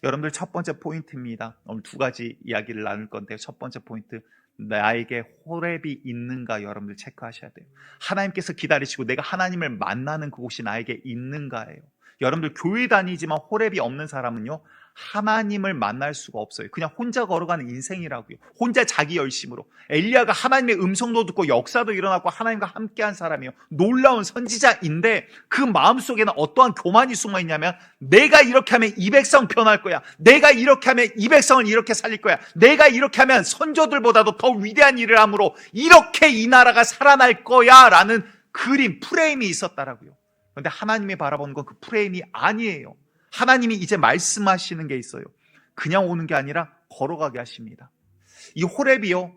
여러분들, 첫 번째 포인트입니다. 오늘 두 가지 이야기를 나눌 건데, 첫 번째 포인트, 나에게 호렙이 있는가 여러분들 체크하셔야 돼요. 하나님께서 기다리시고 내가 하나님을 만나는 그곳이 나에게 있는가예요. 여러분들, 교회 다니지만 호렙이 없는 사람은요, 하나님을 만날 수가 없어요. 그냥 혼자 걸어가는 인생이라고요. 혼자 자기 열심으로. 엘리야가 하나님의 음성도 듣고 역사도 일어났고 하나님과 함께한 사람이에요. 놀라운 선지자인데 그 마음속에는 어떠한 교만이 숨어있냐면, 내가 이렇게 하면 이 백성 변할 거야. 내가 이렇게 하면 이 백성을 이렇게 살릴 거야. 내가 이렇게 하면 선조들보다도 더 위대한 일을 함으로 이렇게 이 나라가 살아날 거야 라는 그림, 프레임이 있었다라고요. 그런데 하나님이 바라보는 건 그 프레임이 아니에요. 하나님이 이제 말씀하시는 게 있어요. 그냥 오는 게 아니라 걸어가게 하십니다. 이 호렙이요,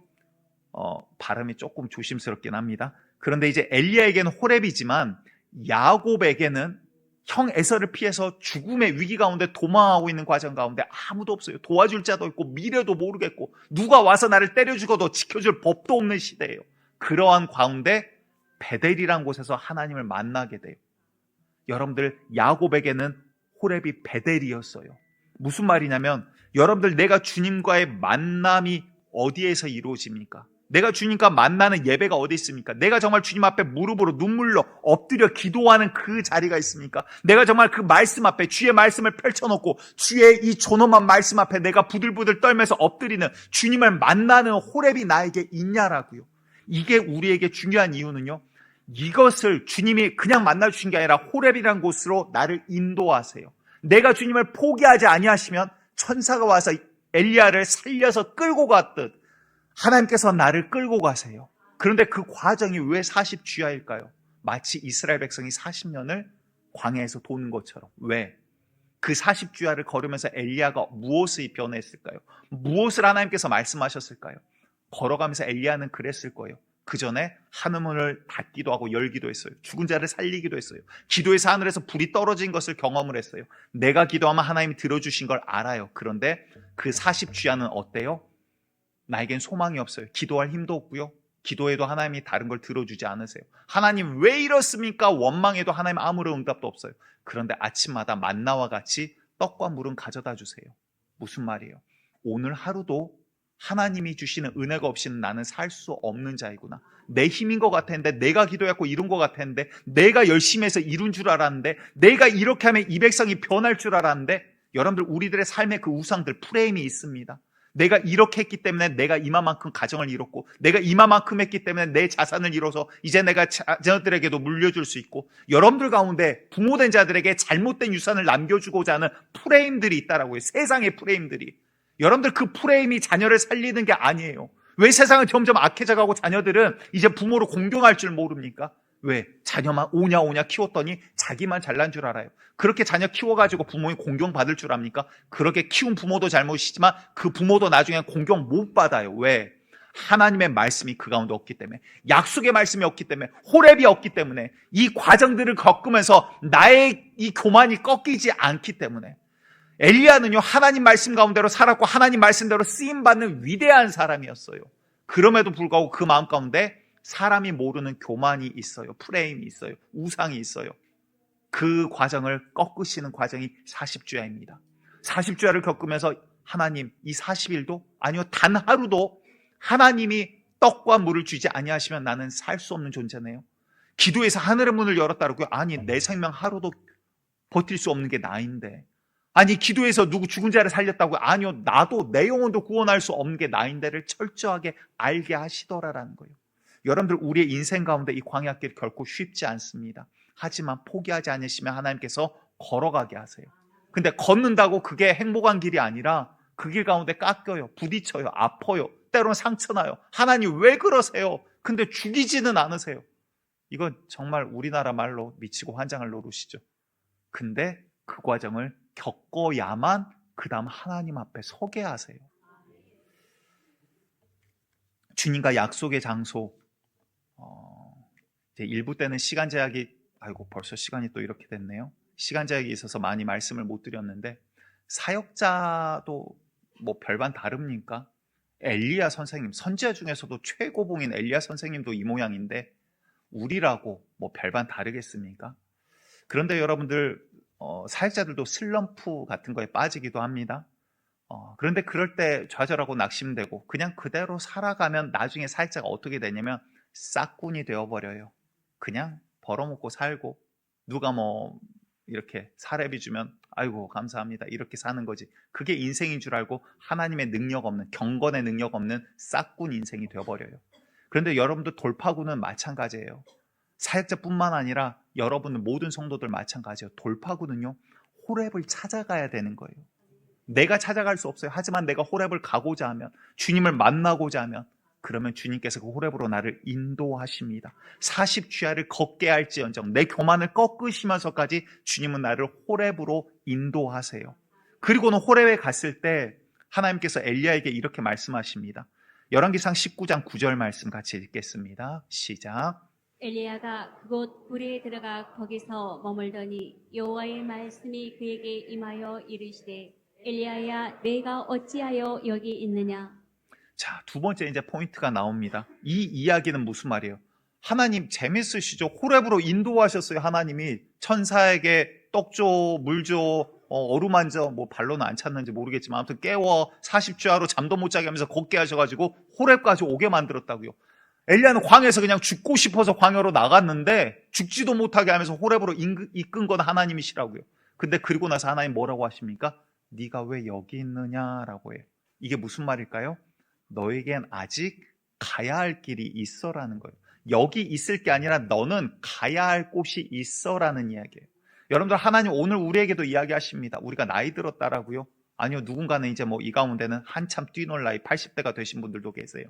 발음이 조금 조심스럽긴 합니다. 그런데 이제 엘리야에게는 호렙이지만 야곱에게는 형 에서를 피해서 죽음의 위기 가운데 도망하고 있는 과정 가운데 아무도 없어요. 도와줄 자도 있고 미래도 모르겠고 누가 와서 나를 때려 죽어도 지켜줄 법도 없는 시대예요. 그러한 가운데 베델이라는 곳에서 하나님을 만나게 돼요. 여러분들, 야곱에게는 호렙이 베델이었어요. 무슨 말이냐면, 여러분들, 내가 주님과의 만남이 어디에서 이루어집니까? 내가 주님과 만나는 예배가 어디 있습니까? 내가 정말 주님 앞에 무릎으로 눈물로 엎드려 기도하는 그 자리가 있습니까? 내가 정말 그 말씀 앞에 주의 말씀을 펼쳐놓고 주의 이 존엄한 말씀 앞에 내가 부들부들 떨면서 엎드리는 주님을 만나는 호렙이 나에게 있냐라고요. 이게 우리에게 중요한 이유는요, 이것을 주님이 그냥 만나 주신 게 아니라 호렙이라는 곳으로 나를 인도하세요. 내가 주님을 포기하지 아니하시면 천사가 와서 엘리야를 살려서 끌고 갔듯 하나님께서 나를 끌고 가세요. 그런데 그 과정이 왜 40주야일까요? 마치 이스라엘 백성이 40년을 광야에서 도는 것처럼. 왜? 그 40주야를 걸으면서 엘리야가 무엇을 변했을까요? 무엇을 하나님께서 말씀하셨을까요? 걸어가면서 엘리야는 그랬을 거예요. 그 전에 하늘문을 닫기도 하고 열기도 했어요. 죽은 자를 살리기도 했어요. 기도해서 하늘에서 불이 떨어진 것을 경험을 했어요. 내가 기도하면 하나님이 들어주신 걸 알아요. 그런데 그 40주야는 어때요? 나에겐 소망이 없어요. 기도할 힘도 없고요. 기도해도 하나님이 다른 걸 들어주지 않으세요. 하나님 왜 이렇습니까? 원망해도 하나님 아무런 응답도 없어요. 그런데 아침마다 만나와 같이 떡과 물은 가져다 주세요. 무슨 말이에요? 오늘 하루도 하나님이 주시는 은혜가 없이는 나는 살 수 없는 자이구나. 내 힘인 것 같았는데, 내가 기도했고 이룬 것 같았는데, 내가 열심히 해서 이룬 줄 알았는데, 내가 이렇게 하면 이 백성이 변할 줄 알았는데, 여러분들 우리들의 삶의 그 우상들 프레임이 있습니다. 내가 이렇게 했기 때문에 내가 이만큼 가정을 이뤘고, 내가 이만큼 했기 때문에 내 자산을 이뤄서 이제 내가 자녀들에게도 물려줄 수 있고, 여러분들 가운데 부모된 자들에게 잘못된 유산을 남겨주고자 하는 프레임들이 있다라고요. 세상의 프레임들이. 여러분들 그 프레임이 자녀를 살리는 게 아니에요. 왜 세상은 점점 악해져가고 자녀들은 이제 부모를 공경할 줄 모릅니까? 왜? 자녀만 오냐 키웠더니 자기만 잘난 줄 알아요. 그렇게 자녀 키워가지고 부모님 공경받을 줄 압니까? 그렇게 키운 부모도 잘못이지만 그 부모도 나중에 공경 못 받아요. 왜? 하나님의 말씀이 그 가운데 없기 때문에, 약속의 말씀이 없기 때문에, 호렙이 없기 때문에, 이 과정들을 겪으면서 나의 이 교만이 꺾이지 않기 때문에. 엘리야는요, 하나님 말씀 가운데로 살았고 하나님 말씀대로 쓰임받는 위대한 사람이었어요. 그럼에도 불구하고 그 마음 가운데 사람이 모르는 교만이 있어요. 프레임이 있어요. 우상이 있어요. 그 과정을 꺾으시는 과정이 40주야입니다. 40주야를 겪으면서 하나님, 이 40일도 아니요 단 하루도 하나님이 떡과 물을 주지 아니하시면 나는 살 수 없는 존재네요. 기도해서 하늘의 문을 열었다고요? 아니, 내 생명 하루도 버틸 수 없는 게 나인데. 아니, 기도해서 누구 죽은 자를 살렸다고요? 아니요, 나도 내 영혼도 구원할 수 없는 게 나인데를 철저하게 알게 하시더라라는 거예요. 여러분들, 우리의 인생 가운데 이 광야길 결코 쉽지 않습니다. 하지만 포기하지 않으시면 하나님께서 걸어가게 하세요. 근데 걷는다고 그게 행복한 길이 아니라 그 길 가운데 깎여요, 부딪혀요, 아파요, 때로는 상처나요. 하나님 왜 그러세요? 근데 죽이지는 않으세요. 이건 정말 우리나라 말로 미치고 환장을 노릇이죠. 근데 그 과정을 겪어야만 그 다음 하나님 앞에 서게 하세요. 주님과 약속의 장소. 이제 일부 때는 시간 제약이, 아이고 벌써 시간이 또 이렇게 됐네요. 시간 제약이 있어서 많이 말씀을 못 드렸는데, 사역자도 뭐 별반 다릅니까? 엘리야 선생님, 선지자 중에서도 최고봉인 엘리야 선생님도 이 모양인데 우리라고 뭐 별반 다르겠습니까? 그런데 여러분들, 사역자들도 슬럼프 같은 거에 빠지기도 합니다. 그런데 그럴 때 좌절하고 낙심되고 그냥 그대로 살아가면 나중에 사역자가 어떻게 되냐면 싹군이 되어버려요. 그냥 벌어먹고 살고, 누가 뭐 이렇게 사례비 주면 아이고 감사합니다 이렇게 사는 거지. 그게 인생인 줄 알고 하나님의 능력 없는, 경건의 능력 없는 싹군 인생이 되어버려요. 그런데 여러분들 돌파구는 마찬가지예요. 사역자뿐만 아니라 여러분 모든 성도들 마찬가지예요. 돌파구는요, 호렙을 찾아가야 되는 거예요. 내가 찾아갈 수 없어요. 하지만 내가 호렙을 가고자 하면, 주님을 만나고자 하면, 그러면 주님께서 그 호렙으로 나를 인도하십니다. 40주야를 걷게 할지언정 내 교만을 꺾으시면서까지 주님은 나를 호렙으로 인도하세요. 그리고는 호렙에 갔을 때 하나님께서 엘리야에게 이렇게 말씀하십니다. 열왕기상 19장 9절 말씀 같이 읽겠습니다. 시작. 엘리야가 그곳 굴에 들어가 거기서 머물더니 여호와의 말씀이 그에게 임하여 이르시되 엘리야야 내가 어찌하여 여기 있느냐. 자, 두 번째 이제 포인트가 나옵니다. 이 이야기는 무슨 말이에요? 하나님 재밌으시죠? 호렙으로 인도하셨어요. 하나님이 천사에게 떡 줘, 물 줘, 어루만져, 뭐 발로는 안 찼는지 모르겠지만 아무튼 깨워 40주야로 잠도 못 자게 하면서 걷게 하셔가지고 호렙까지 오게 만들었다고요. 엘리야는 광야에서 그냥 죽고 싶어서 광야로 나갔는데 죽지도 못하게 하면서 호렙으로 이끈 건 하나님이시라고요. 근데 그리고 나서 하나님 뭐라고 하십니까? 네가 왜 여기 있느냐라고 해요. 이게 무슨 말일까요? 너에겐 아직 가야 할 길이 있어라는 거예요. 여기 있을 게 아니라 너는 가야 할 곳이 있어라는 이야기예요. 여러분들, 하나님 오늘 우리에게도 이야기하십니다. 우리가 나이 들었다라고요? 아니요, 누군가는 이제 이 가운데는 한참 뛰놀 나이 80대가 되신 분들도 계세요.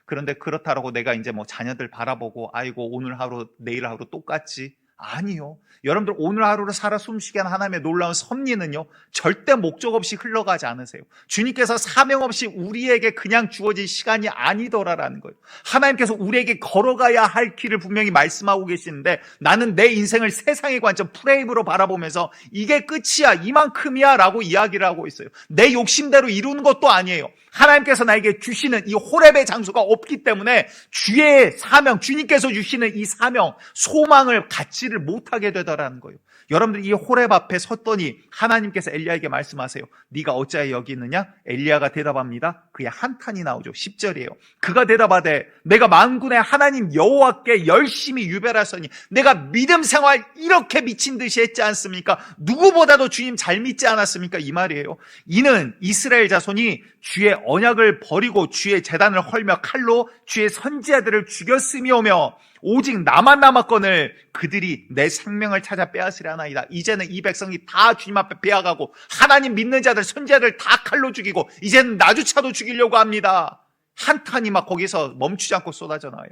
그런데 그렇다라고 내가 이제 자녀들 바라보고 아이고 오늘 하루 내일 하루 똑같지? 아니요. 여러분들, 오늘 하루를 살아 숨쉬게 한 하나님의 놀라운 섭리는요, 절대 목적 없이 흘러가지 않으세요. 주님께서 사명 없이 우리에게 그냥 주어진 시간이 아니더라라는 거예요. 하나님께서 우리에게 걸어가야 할 길을 분명히 말씀하고 계시는데, 나는 내 인생을 세상의 관점 프레임으로 바라보면서 이게 끝이야, 이만큼이야 라고 이야기를 하고 있어요. 내 욕심대로 이루는 것도 아니에요. 하나님께서 나에게 주시는 이 호렙의 장소가 없기 때문에 주의 사명, 주님께서 주시는 이 사명, 소망을 갖지를 못하게 되더라는 거예요. 여러분들, 이 호렙 앞에 섰더니 하나님께서 엘리야에게 말씀하세요. 네가 어찌하여 여기 있느냐? 엘리야가 대답합니다. 그의 한탄이 나오죠. 10절이에요. 그가 대답하되 내가 만군의 하나님 여호와께 열심히 유별하서니 내가 믿음 생활 이렇게 미친 듯이 했지 않습니까? 누구보다도 주님 잘 믿지 않았습니까? 이 말이에요. 이는 이스라엘 자손이 주의 언약을 버리고 주의 제단을 헐며 칼로 주의 선지자들을 죽였으며며 오직 나만 남았거늘 그들이 내 생명을 찾아 빼앗으려나이다. 이제는 이 백성이 다 주님 앞에 빼앗가고 하나님 믿는 자들, 선지자들 다 칼로 죽이고 이제는 나조차도 죽이려고 합니다. 한탄이 막 거기서 멈추지 않고 쏟아져 나와요.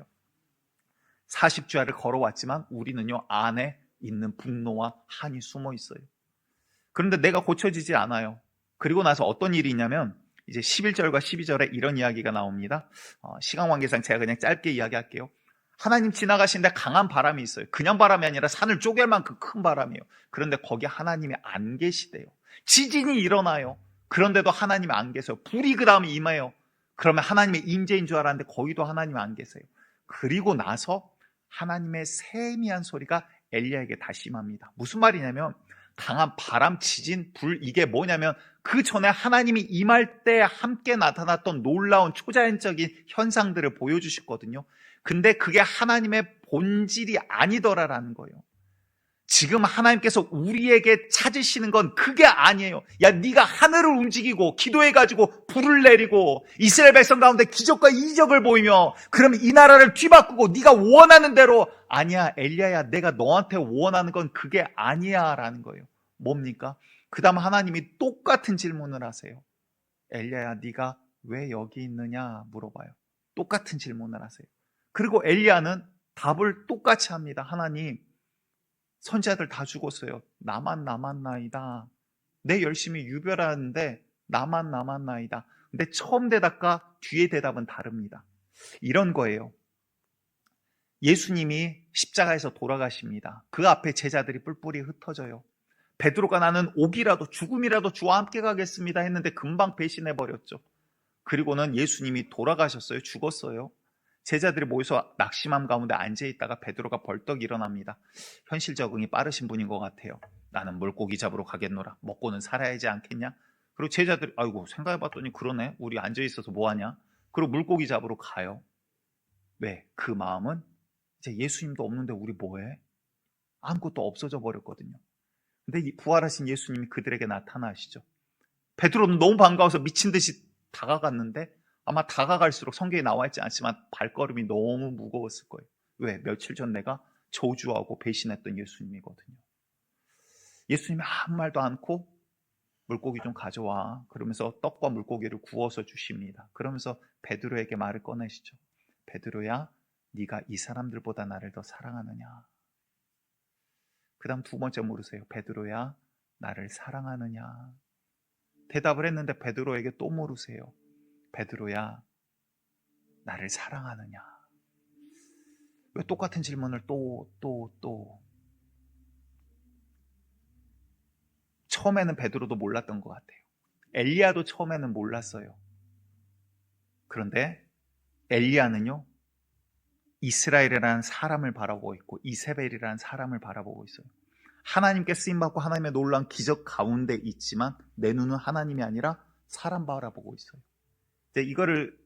40주야를 걸어왔지만 우리는요, 안에 있는 분노와 한이 숨어 있어요. 그런데 내가 고쳐지지 않아요. 그리고 나서 어떤 일이 있냐면 이제 11절과 12절에 이런 이야기가 나옵니다. 시간 관계상 제가 그냥 짧게 이야기할게요. 하나님 지나가시는데 강한 바람이 있어요. 그냥 바람이 아니라 산을 쪼갤 만큼 큰 바람이에요. 그런데 거기 하나님이 안 계시대요. 지진이 일어나요. 그런데도 하나님이 안 계세요. 불이 그 다음에 임해요. 그러면 하나님의 임재인 줄 알았는데 거기도 하나님이 안 계세요. 그리고 나서 하나님의 세미한 소리가 엘리야에게 다시 임합니다. 무슨 말이냐면 강한 바람, 지진, 불, 이게 뭐냐면 그 전에 하나님이 임할 때 함께 나타났던 놀라운 초자연적인 현상들을 보여주셨거든요. 근데 그게 하나님의 본질이 아니더라라는 거예요. 지금 하나님께서 우리에게 찾으시는 건 그게 아니에요. 야, 네가 하늘을 움직이고 기도해가지고 불을 내리고 이스라엘 백성 가운데 기적과 이적을 보이며 그러면 이 나라를 뒤바꾸고 네가 원하는 대로. 아니야, 엘리야야, 내가 너한테 원하는 건 그게 아니야 라는 거예요. 뭡니까? 그 다음 하나님이 똑같은 질문을 하세요. 엘리야야, 네가 왜 여기 있느냐 물어봐요. 똑같은 질문을 하세요. 그리고 엘리야는 답을 똑같이 합니다. 하나님, 선지자들 다 죽었어요. 나만 남았나이다. 내 열심히 유별하는데 나만 남았나이다. 근데 처음 대답과 뒤의 대답은 다릅니다. 이런 거예요. 예수님이 십자가에서 돌아가십니다. 그 앞에 제자들이 뿔뿔이 흩어져요. 베드로가 나는 옥이라도 죽음이라도 주와 함께 가겠습니다 했는데 금방 배신해버렸죠. 그리고는 예수님이 돌아가셨어요. 죽었어요. 제자들이 모여서 낙심함 가운데 앉아있다가 베드로가 벌떡 일어납니다. 현실 적응이 빠르신 분인 것 같아요. 나는 물고기 잡으러 가겠노라. 먹고는 살아야지 않겠냐? 그리고 제자들이 아이고 생각해봤더니 그러네. 우리 앉아있어서 뭐하냐? 그리고 물고기 잡으러 가요. 왜? 그 마음은 이제 예수님도 없는데 우리 뭐해? 아무것도 없어져 버렸거든요. 근데 이 부활하신 예수님이 그들에게 나타나시죠. 베드로는 너무 반가워서 미친 듯이 다가갔는데 아마 다가갈수록 성경에 나와 있지 않지만 발걸음이 너무 무거웠을 거예요. 왜? 며칠 전 내가 저주하고 배신했던 예수님이거든요. 예수님이 아무 말도 않고 물고기 좀 가져와. 그러면서 떡과 물고기를 구워서 주십니다. 그러면서 베드로에게 말을 꺼내시죠. 베드로야, 네가 이 사람들보다 나를 더 사랑하느냐? 그 다음 두 번째 물으세요. 베드로야, 나를 사랑하느냐? 대답을 했는데 베드로에게 또 물으세요. 베드로야, 나를 사랑하느냐? 왜 똑같은 질문을 또. 처음에는 베드로도 몰랐던 것 같아요. 엘리야도 처음에는 몰랐어요. 그런데 엘리야는요, 이스라엘이라는 사람을 바라보고 있고 이세벨이라는 사람을 바라보고 있어요. 하나님께 쓰임받고 하나님의 놀라운 기적 가운데 있지만 내 눈은 하나님이 아니라 사람 바라보고 있어요. 이제 이거를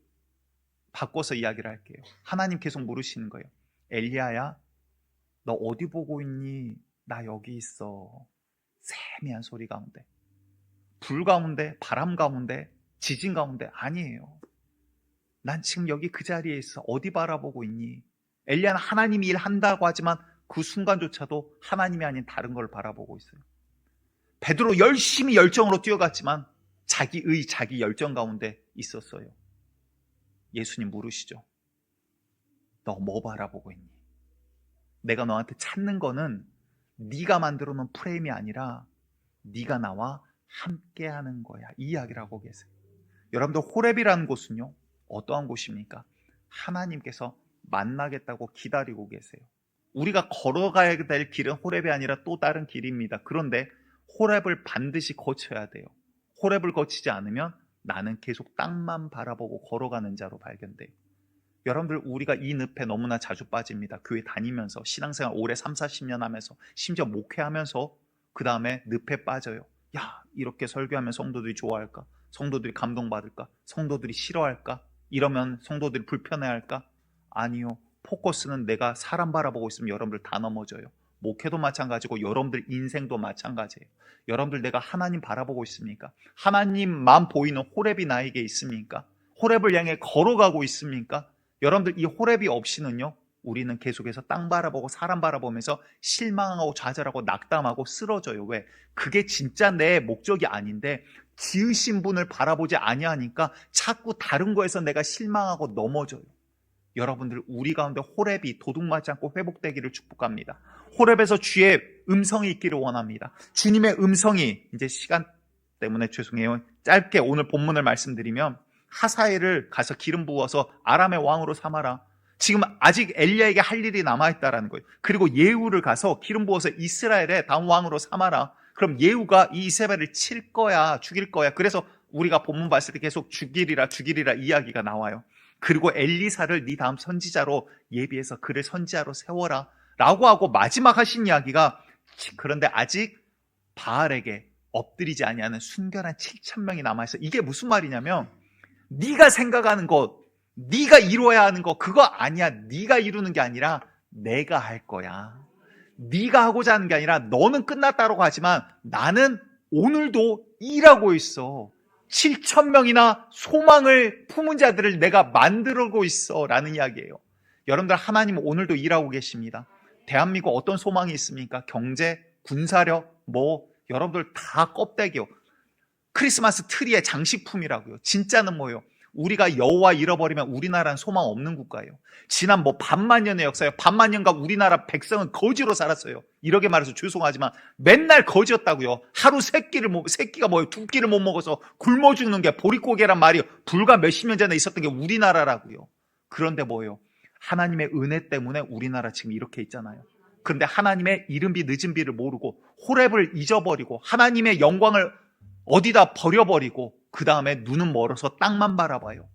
바꿔서 이야기를 할게요. 하나님 계속 물으시는 거예요. 엘리야야, 너 어디 보고 있니? 나 여기 있어. 세미한 소리 가운데, 불 가운데, 바람 가운데, 지진 가운데. 아니에요. 난 지금 여기 그 자리에 있어. 어디 바라보고 있니? 엘리야는 하나님이 일한다고 하지만 그 순간조차도 하나님이 아닌 다른 걸 바라보고 있어요. 베드로 열심히 열정으로 뛰어갔지만 자기의 자기 열정 가운데 있었어요. 예수님 물으시죠. 너 뭐 바라보고 있니? 내가 너한테 찾는 거는 네가 만들어 놓은 프레임이 아니라 네가 나와 함께하는 거야. 이 이야기를 하고 계세요. 여러분들 호렙이라는 곳은요, 어떠한 곳입니까? 하나님께서 만나겠다고 기다리고 계세요. 우리가 걸어가야 될 길은 호렙이 아니라 또 다른 길입니다. 그런데 호렙을 반드시 거쳐야 돼요. 호렙을 거치지 않으면 나는 계속 땅만 바라보고 걸어가는 자로 발견돼요. 여러분들, 우리가 이 늪에 너무나 자주 빠집니다. 교회 다니면서 신앙생활 오래 30-40년 하면서 심지어 목회하면서 그 다음에 늪에 빠져요. 야, 이렇게 설교하면 성도들이 좋아할까? 성도들이 감동받을까? 성도들이 싫어할까? 이러면 성도들이 불편해할까? 아니요. 포커스는 내가 사람 바라보고 있으면 여러분들 다 넘어져요. 목회도 마찬가지고 여러분들 인생도 마찬가지예요. 여러분들 내가 하나님 바라보고 있습니까? 하나님만 보이는 호렙이 나에게 있습니까? 호렙을 향해 걸어가고 있습니까? 여러분들 이 호렙이 없이는요, 우리는 계속해서 땅 바라보고 사람 바라보면서 실망하고 좌절하고 낙담하고 쓰러져요. 왜? 그게 진짜 내 목적이 아닌데 지으신 분을 바라보지 아니하니까 자꾸 다른 거에서 내가 실망하고 넘어져요. 여러분들, 우리 가운데 호렙이 도둑맞지 않고 회복되기를 축복합니다. 호렙에서 주의 음성이 있기를 원합니다. 주님의 음성이, 이제 시간 때문에 죄송해요, 짧게 오늘 본문을 말씀드리면, 하사엘을 가서 기름 부어서 아람의 왕으로 삼아라. 지금 아직 엘리야에게 할 일이 남아있다라는 거예요. 그리고 예후를 가서 기름 부어서 이스라엘의 다음 왕으로 삼아라. 그럼 예후가 이 이세벨을 칠 거야, 죽일 거야. 그래서 우리가 본문 봤을 때 계속 죽이리라 이야기가 나와요. 그리고 엘리사를 네 다음 선지자로 예비해서 그를 선지자로 세워라 라고 하고 마지막 하신 이야기가, 그런데 아직 바알에게 엎드리지 아니하는 순결한 7,000명이 남아있어. 이게 무슨 말이냐면, 네가 생각하는 것, 네가 이루어야 하는 거, 그거 아니야. 네가 이루는 게 아니라 내가 할 거야. 네가 하고자 하는 게 아니라, 너는 끝났다고 하지만 나는 오늘도 일하고 있어. 7,000명이나 소망을 품은 자들을 내가 만들고 있어 라는 이야기예요. 여러분들, 하나님 오늘도 일하고 계십니다. 대한민국 어떤 소망이 있습니까? 경제, 군사력, 여러분들 다 껍데기요. 크리스마스 트리의 장식품이라고요. 진짜는 뭐예요? 우리가 여호와 잃어버리면 우리나라는 소망 없는 국가예요. 지난 반만 년의 역사예요. 반만 년간 우리나라 백성은 거지로 살았어요. 이렇게 말해서 죄송하지만 맨날 거지였다고요. 하루 새끼가 뭐예요? 두 끼를 못 먹어서 굶어 죽는 게 보릿고개란 말이 불과 몇십 년 전에 있었던 게 우리나라라고요. 그런데 뭐예요? 하나님의 은혜 때문에 우리나라 지금 이렇게 있잖아요. 그런데 하나님의 이른비 늦은비를 모르고 호렙을 잊어버리고 하나님의 영광을 어디다 버려버리고 그 다음에 눈은 멀어서 땅만 바라봐요.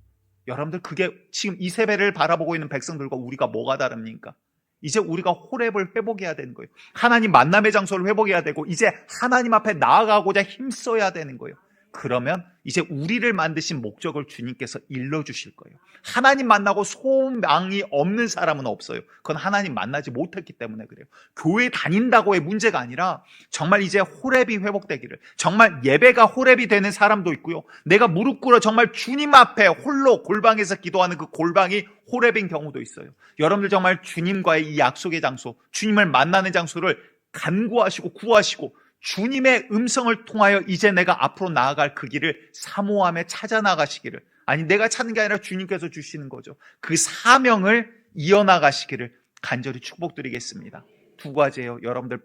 여러분들, 그게 지금 이세벨을 바라보고 있는 백성들과 우리가 뭐가 다릅니까? 이제 우리가 호렙을 회복해야 되는 거예요. 하나님 만남의 장소를 회복해야 되고 이제 하나님 앞에 나아가고자 힘써야 되는 거예요. 그러면 이제 우리를 만드신 목적을 주님께서 일러주실 거예요. 하나님 만나고 소망이 없는 사람은 없어요. 그건 하나님 만나지 못했기 때문에 그래요. 교회 다닌다고의 문제가 아니라 정말 이제 호렙이 회복되기를, 정말 예배가 호렙이 되는 사람도 있고요. 내가 무릎 꿇어 정말 주님 앞에 홀로 골방에서 기도하는 그 골방이 호렙인 경우도 있어요. 여러분들 정말 주님과의 이 약속의 장소, 주님을 만나는 장소를 간구하시고 구하시고 주님의 음성을 통하여 이제 내가 앞으로 나아갈 그 길을 사모함에 찾아 나가시기를, 아니 내가 찾는 게 아니라 주님께서 주시는 거죠. 그 사명을 이어나가시기를 간절히 축복드리겠습니다. 두 가지예요. 여러분들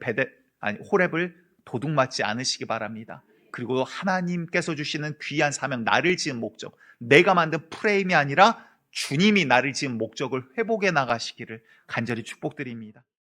호렙을 도둑맞지 않으시기 바랍니다. 그리고 하나님께서 주시는 귀한 사명, 나를 지은 목적, 내가 만든 프레임이 아니라 주님이 나를 지은 목적을 회복해 나가시기를 간절히 축복드립니다.